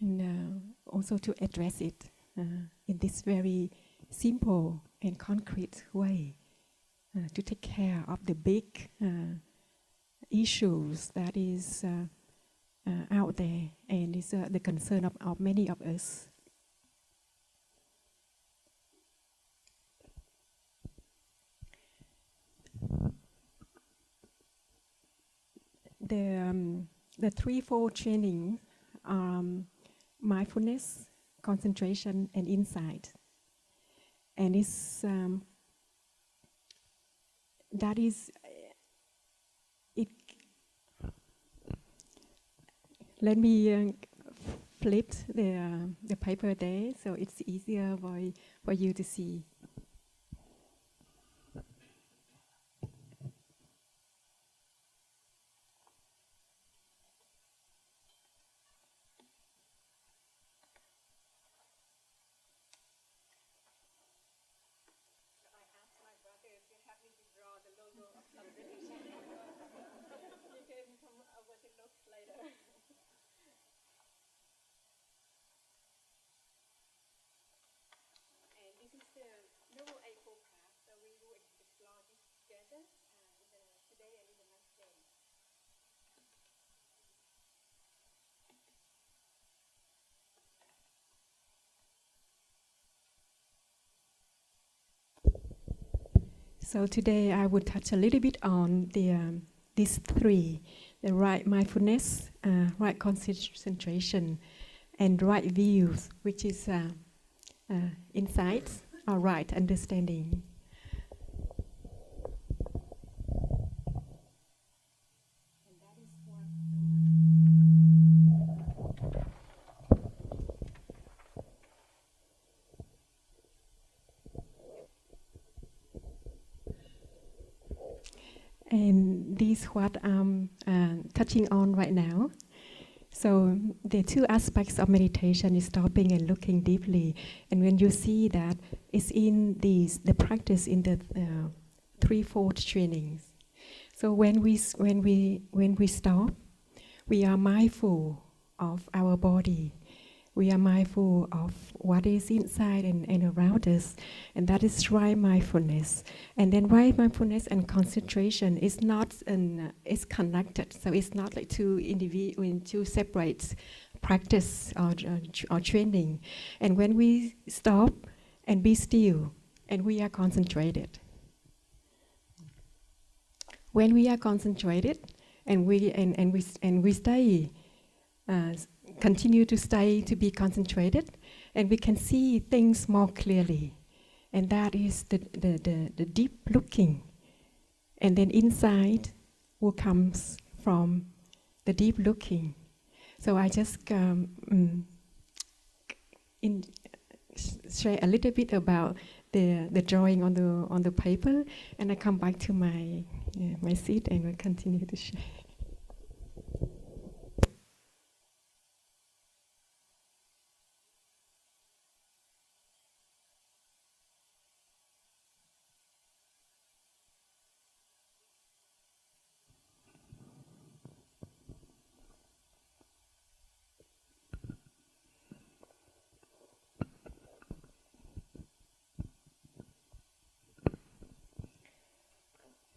And also to address it in this very simple and concrete way, to take care of the big issues that is out there, and is the concern of many of us. The threefold training are mindfulness, concentration, and insight. And it's that is it. Let me flip the paper there so it's easier for you to see. This is the So today I would touch a little bit on these three: the right mindfulness, right concentration, and right views, which is insights or right understanding. And this is what I'm touching on right now. So the two aspects of meditation is stopping and looking deeply. And when you see that, it's in the practice in the threefold trainings. So when we stop, we are mindful of our body. We are mindful of what is inside and around us, and that is right mindfulness. And then right mindfulness and concentration is not it's connected. So it's not like two separate practice or training. And when we stop and be still, and we are concentrated. When we are concentrated, and we stay. Continue to stay to be concentrated, and we can see things more clearly, and that is the deep looking, and then insight will comes from the deep looking. So I just share a little bit about the drawing on the paper, and I come back to my seat and will continue to share.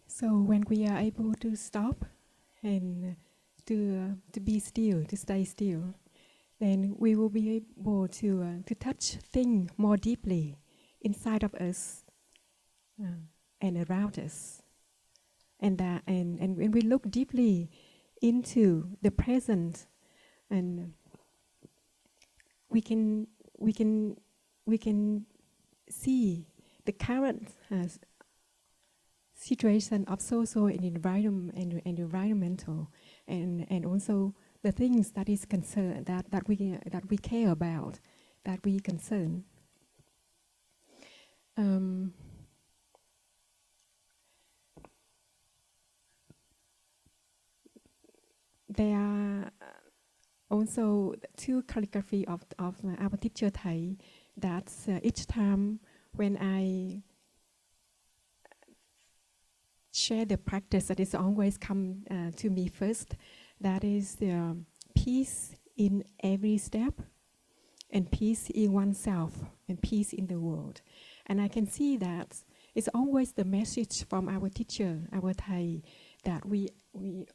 So when we are able to stop and to be still, to stay still, then we will be able to touch things more deeply inside of us and around us, and when we look deeply into the present, and we can see the current situation of social and environmental, and also the things that is concerned that we care about, that we concern. There are also two calligraphy of our teacher Thầy, that each time when I share the practice, that is always come to me first. That is the peace in every step, and peace in oneself, and peace in the world. And I can see that it's always the message from our teacher, our Thầy, that we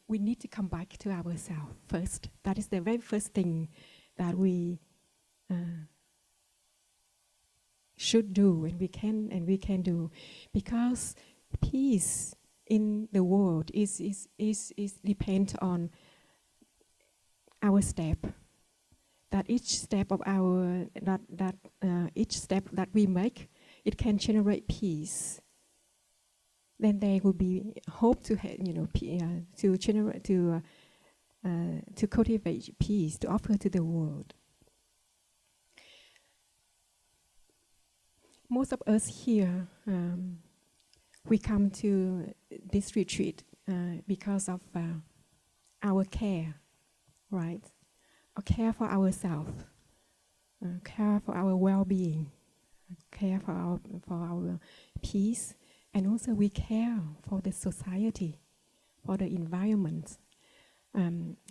need to come back to ourselves first. That is the very first thing that we should do, and we can do, because peace in the world is depend on our step. That each step of our each step that we make, it can generate peace. Then there will be hope to to generate to cultivate peace, to offer to the world. Most of us here, we come to this retreat because of our care, right? Or care for ourselves, care for our well-being, care for our peace, and also we care for the society, for the environment.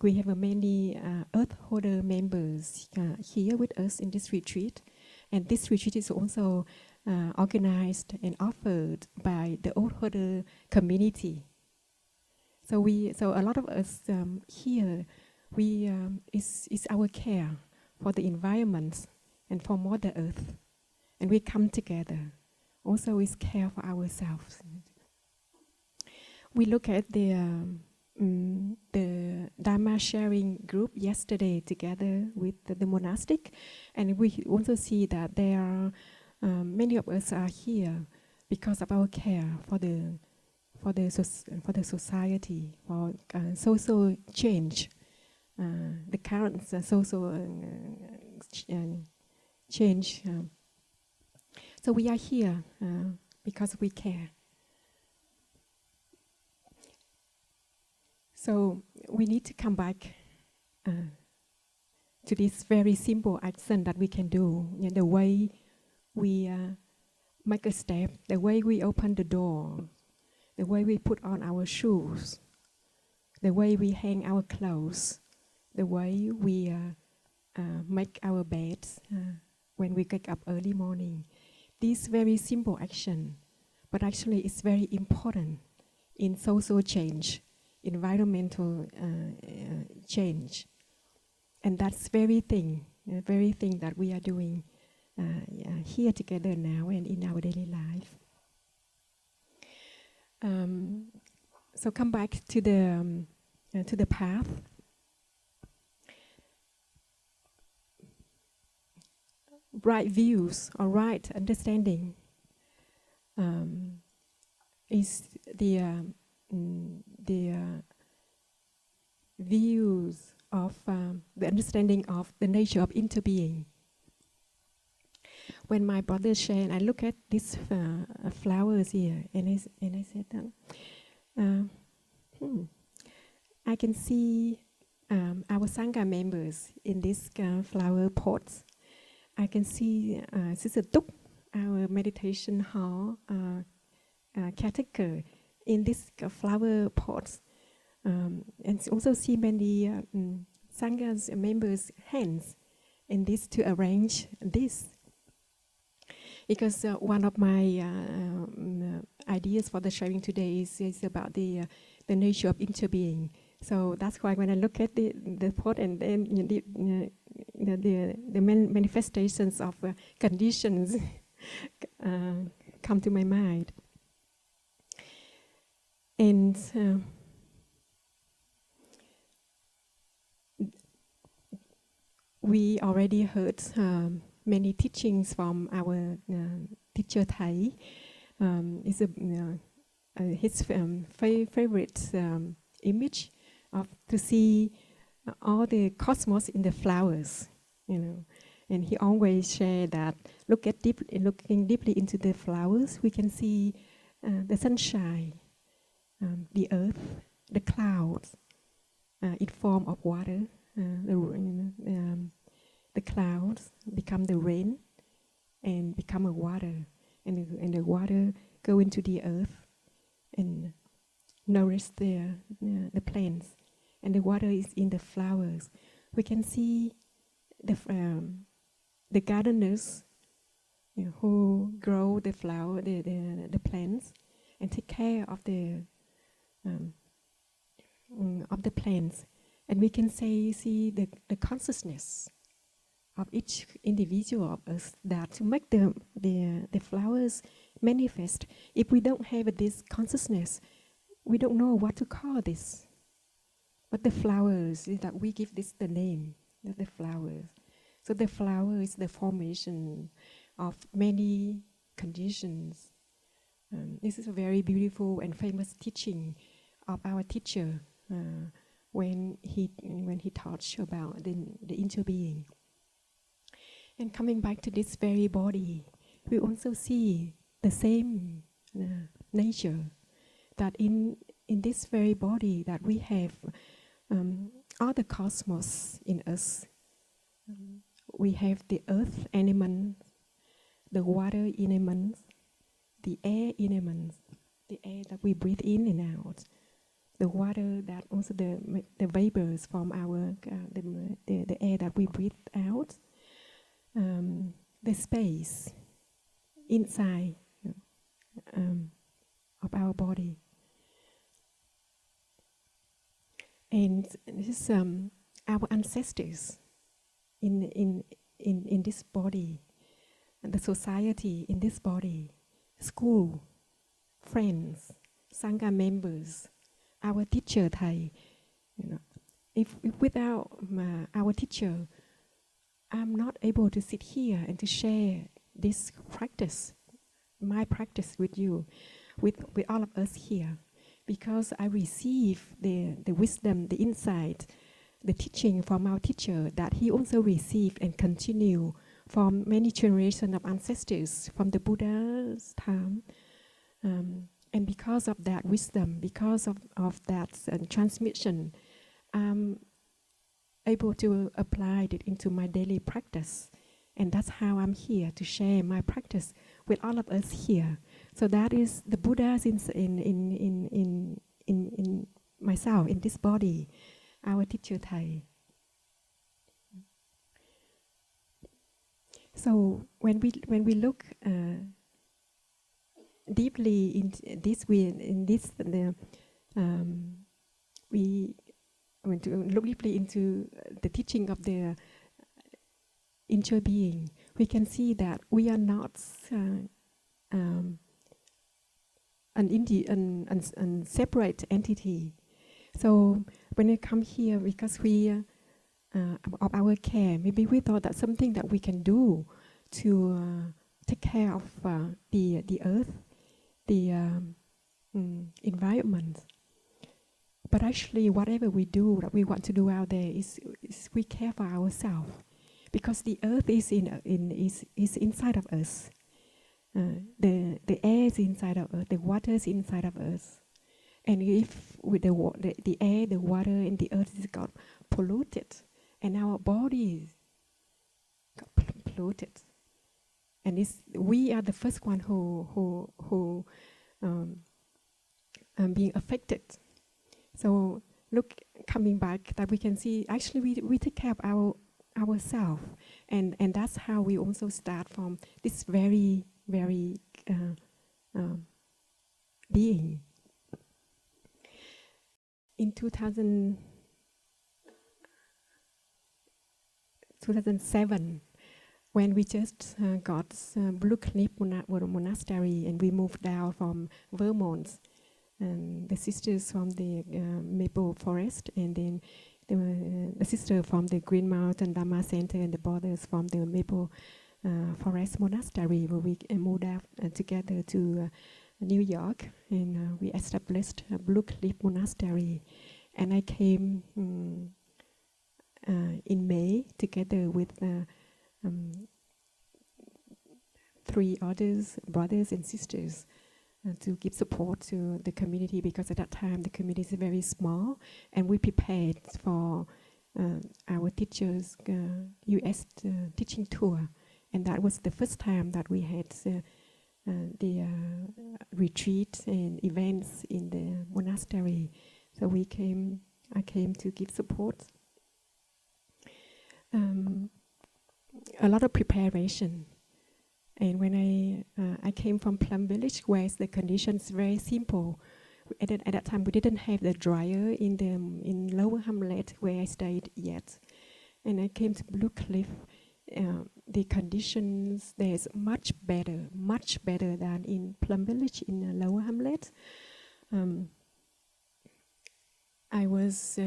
We have many Earth Holder members here with us in this retreat, and this retreat is also organized and offered by the Old Holder community. So a lot of us here, it's our care for the environment and for Mother Earth, and we come together. Also, is care for ourselves. We look at the Dharma sharing group yesterday together with the monastic, and we also see that there are many of us are here because of our care for the society, for social change, the current social change. So we are here because we care. So we need to come back to this very simple action that we can do. The way we make a step, the way we open the door, the way we put on our shoes, the way we hang our clothes, the way we make our beds when we wake up early morning. This very simple action, but actually it's very important in social change, environmental change. And that's very thing that we are doing here together now and in our daily life. So come back to the path. Right views or right understanding is the views of the understanding of the nature of interbeing. When my brother shared, I look at these flowers here, and I said, I can see our Sangha members in these flower pots. I can see Sister Tuk, our meditation hall caretaker, in these flower pots. And also see many Sangha's members' hands in this to arrange this. Because one of my ideas for the sharing today is about the nature of interbeing. So that's why when I look at the pot and then the manifestations of conditions come to my mind. And we already heard many teachings from our teacher Thai. It's his favorite image of to see all the cosmos in the flowers, And he always shared that looking deeply into the flowers, we can see the sunshine, the earth, the clouds in form of water. The clouds become the rain and become a water, and the water go into the earth and nourish the plants, and the water is in the flowers. We can see the gardeners who grow the flower, the plants, and take care of the plants, and we can see the consciousness of each individual of us that to make the flowers manifest. If we don't have this consciousness, we don't know what to call this. But the flowers is that we give this the name, the flowers. So the flower is the formation of many conditions. This is a very beautiful and famous teaching of our teacher when he taught about the interbeing. And coming back to this very body, we also see the same nature, that in this very body that we have all the cosmos in us. We have the earth elements, the water elements, the air elements, the air that we breathe in and out, the water that also the vapors from our the air that we breathe out, the space inside of our body. And this is our ancestors in this body, and the society in this body, school, friends, Sangha members, our teacher Thai. If without our teacher, I'm not able to sit here and to share this practice, my practice with you, with all of us here, because I receive the wisdom, the insight, the teaching from our teacher that he also received and continue from many generations of ancestors from the Buddha's time. And because of that wisdom, because of that transmission, I'm able to apply it into my daily practice. And that's how I'm here to share my practice with all of us here. So that is the Buddha's in myself, in this body, our teacher Thai. So when we look deeply into this, we want to look deeply into the teaching of the inner being. We can see that we are not an separate entity. So when we come here, because we of our care, maybe we thought that something that we can do to take care of the earth, the environment. But actually, whatever we do, that we want to do out there, is we care for ourselves, because the earth is inside of us. The air is inside of us. The water is inside of us. And if with the air, the water, and the earth is got polluted, and our body got polluted, and we are the first one who being affected. So look, coming back, that we can see actually we take care of ourselves, and that's how we also start from this very being. In 2007, when we just got Blue Cliff Monastery, and we moved down from Vermont, and the sisters from the Maple Forest, and then the sister from the Green Mountain Dharma Center, and the brothers from the Maple Forest Monastery, where we moved out together to New York, and we established Blue Cliff Monastery. And I came in May together with 3 others, brothers and sisters, to give support to the community, because at that time the community is very small, and we prepared for our teachers' U.S. teaching tour, and that was the first time that we had the retreat and events in the monastery. So I came to give support. A lot of preparation. And when I came from Plum Village, where the conditions very simple. At that time, we didn't have the dryer in Lower Hamlet where I stayed yet. And I came to Blue Cliff. The conditions there's much better than in Plum Village in Lower Hamlet. I was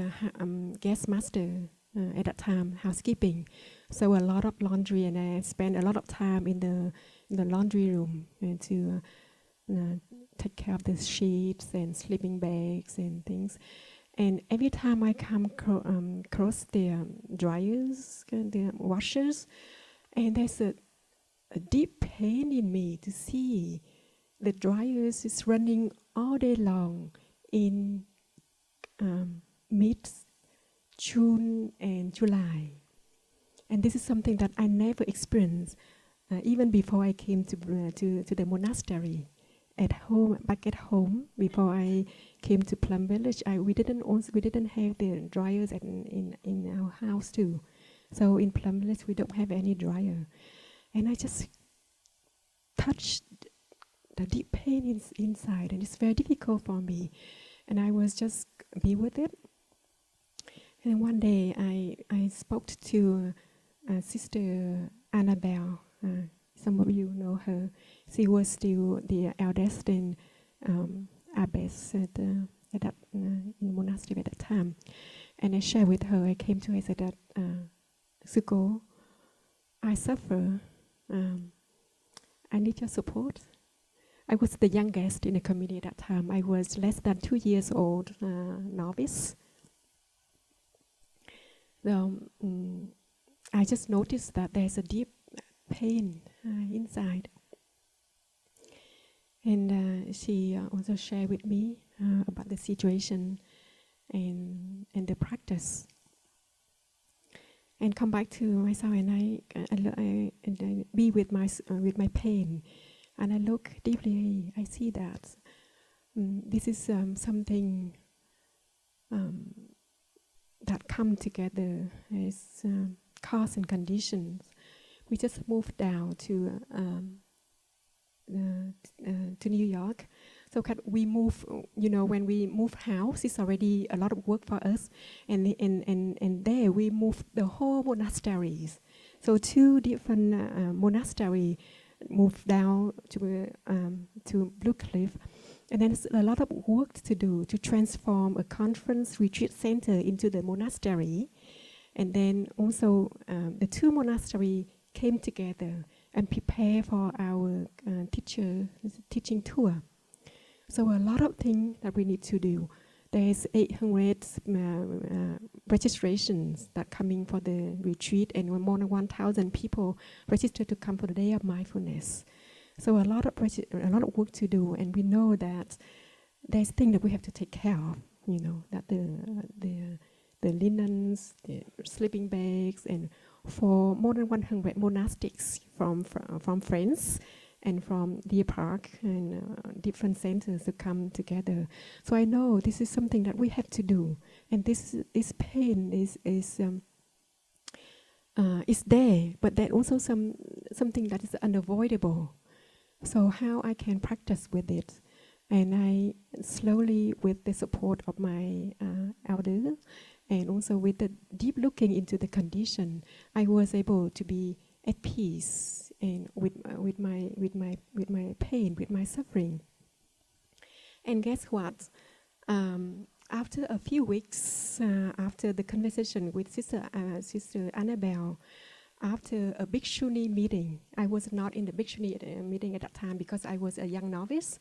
guest master at that time, housekeeping. So a lot of laundry, and I spent a lot of time in the laundry room to take care of the sheets and sleeping bags and things. And every time I come across the dryers, the washers, and there's a deep pain in me to see the dryers is running all day long in mid-June and July. And this is something that I never experienced, even before I came to the monastery. Back at home, before I came to Plum Village, we didn't have the dryers in our house too. So in Plum Village, we don't have any dryer, and I just touch the deep pain inside, and it's very difficult for me. And I was just be with it. And one day I spoke to Sister Annabelle. Some of you know her. She was still the eldest in abbess at in the monastery at that time. And I shared with her, I came to her, I said that, Suko, I suffer. I need your support. I was the youngest in the community at that time. I was less than 2 years old, novice. So I just noticed that there's a deep pain inside. And she also shared with me about the situation and the practice. And come back to myself, and I be with my pain, and I look deeply. I see that this is something that come together as cause and conditions. We just moved down to New York. So we move, when we move house, it's already a lot of work for us. And there we moved the whole monasteries. So 2 different monasteries moved down to Blue Cliff. And then there's a lot of work to do to transform a conference retreat center into the monastery. And then also the 2 monasteries came together and prepare for our teaching tour. So a lot of things that we need to do. There's 800 registrations that coming for the retreat, and more than 1,000 people registered to come for the Day of Mindfulness. So a lot of work to do, and we know that there's things that we have to take care of. That the linens, the sleeping bags, and for more than 100 monastics from France and from Deer Park and different centers to come together. So I know this is something that we have to do, and this pain is there, but there's also something that is unavoidable. So how I can practice with it, and I slowly, with the support of my elder, and also with the deep looking into the condition, I was able to be at peace and with my pain, with my suffering. And guess what? After a few weeks, after the conversation with Sister Annabelle, after a Bhikshuni meeting, I was not in the Bhikshuni meeting at that time because I was a young novice.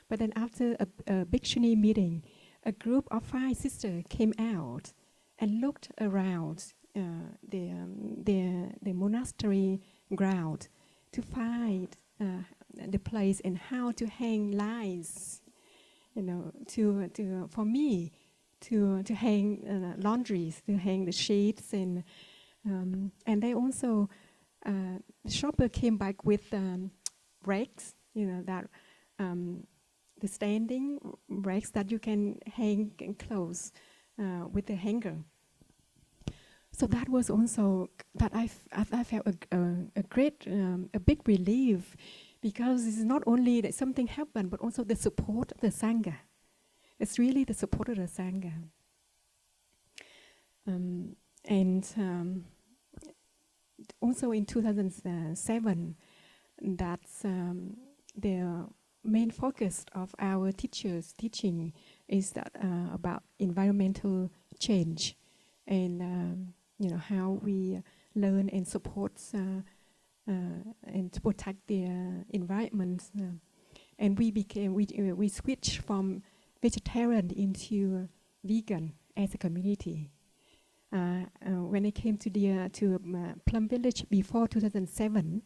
But then after a Bhikshuni meeting, a group of 5 sisters came out and looked around the monastery ground to find the place and how to hang lines, for me to hang laundries, to hang the sheets, and they also the shopper came back with racks, that the standing racks that you can hang clothes with the hanger. So that was also that I felt a great, a big relief, because it's not only that something happened, but also the support of the Sangha. It's really the support of the Sangha. And also in 2007, that's the main focus of our teachers' teaching is that about environmental change, and how we learn and support and to protect the environment. And we switched from vegetarian into vegan as a community. When I came to Plum Village before 2007,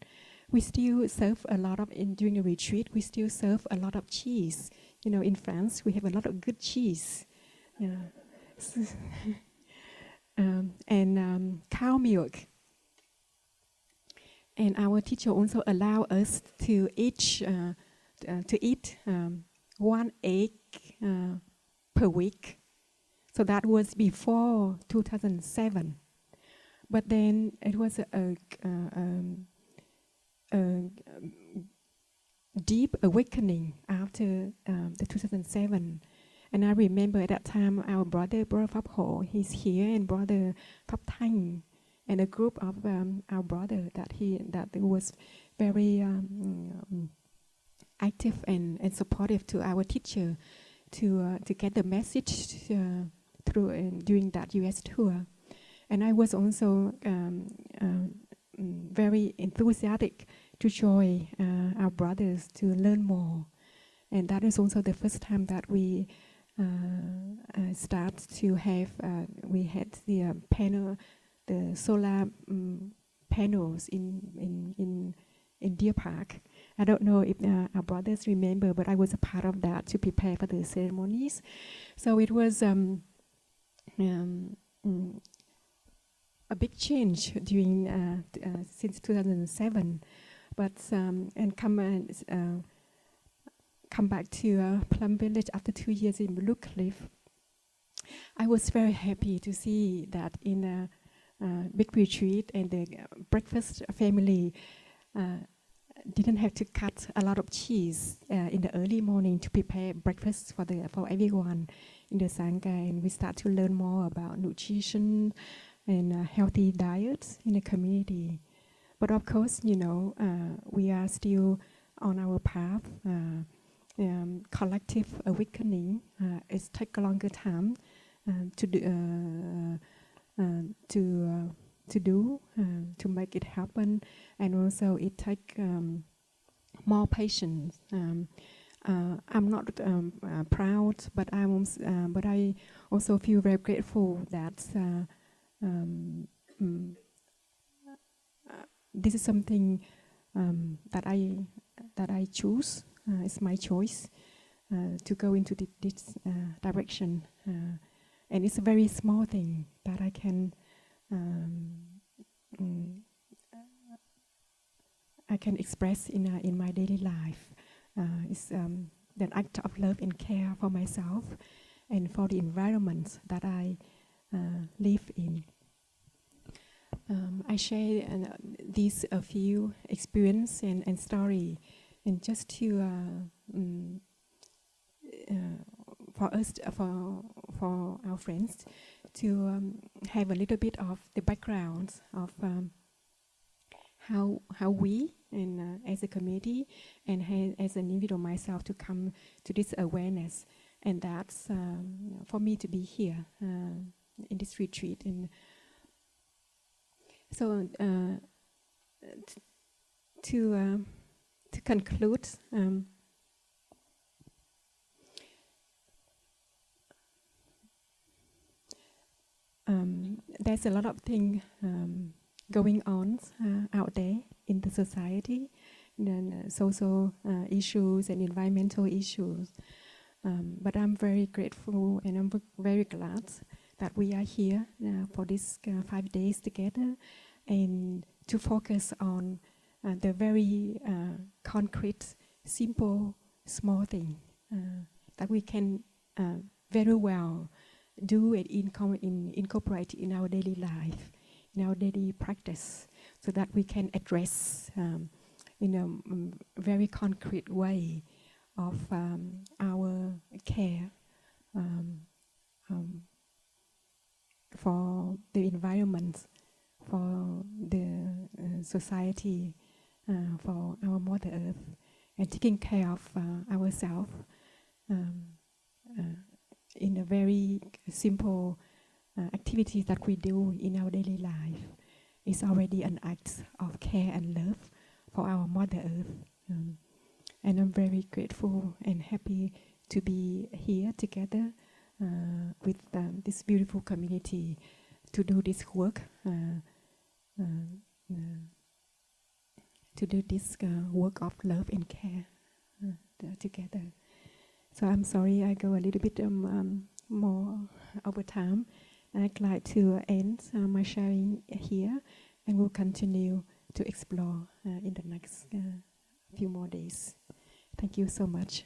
we still serve a lot of, during a retreat, we still serve a lot of cheese. In France, we have a lot of good cheese. And cow milk. And our teacher also allow us to eat 1 egg per week. So that was before 2007. But then it was deep awakening after the 2007. And I remember at that time our brother Phap Ho, he's here, and brother Phap Thanh, and a group of our brother that was very active and supportive to our teacher to get the message through during that U.S. tour. And I was also very enthusiastic to join our brothers to learn more. And that is also the first time that we start to have, we had the panel, the solar panels in Deer Park. I don't know if our brothers remember, but I was a part of that to prepare for the ceremonies. So it was a big change during since 2007. But and come back to Plum Village after 2 years in Blue Cliff. I was very happy to see that in a big retreat and the breakfast family didn't have to cut a lot of cheese in the early morning to prepare breakfast for everyone in the Sangha, and we start to learn more about nutrition and healthy diets in the community. But of course, you know, we are still on our path. Collective awakening it takes a longer time to make it happen, and also it takes more patience. I'm not proud, but I also feel very grateful that this is something that I choose. It's my choice to go into this direction, and it's a very small thing that I can express in my daily life. It's an act of love and care for myself and for the environment that I live in. I share these a few experience and story, and just to for us for our friends to have a little bit of the background of how we and as a community and as an individual myself to come to this awareness, and that's for me to be here in this retreat. And so to conclude, there's a lot of things going on out there in the society, and social issues and environmental issues. But I'm very grateful and I'm very glad that we are here for these 5 days together, and to focus on the very concrete, simple, small thing that we can very well do and incorporate in our daily life, in our daily practice, so that we can address in a very concrete way of our care for the environment, for the society, for our Mother Earth, and taking care of ourselves in a very simple activities that we do in our daily life. Is already an act of care and love for our Mother Earth. And I'm very grateful and happy to be here together with this beautiful community to do this work, to do this work of love and care together. So I'm sorry I go a little bit more over time. I'd like to end my sharing here, and we'll continue to explore in the next few more days. Thank you so much.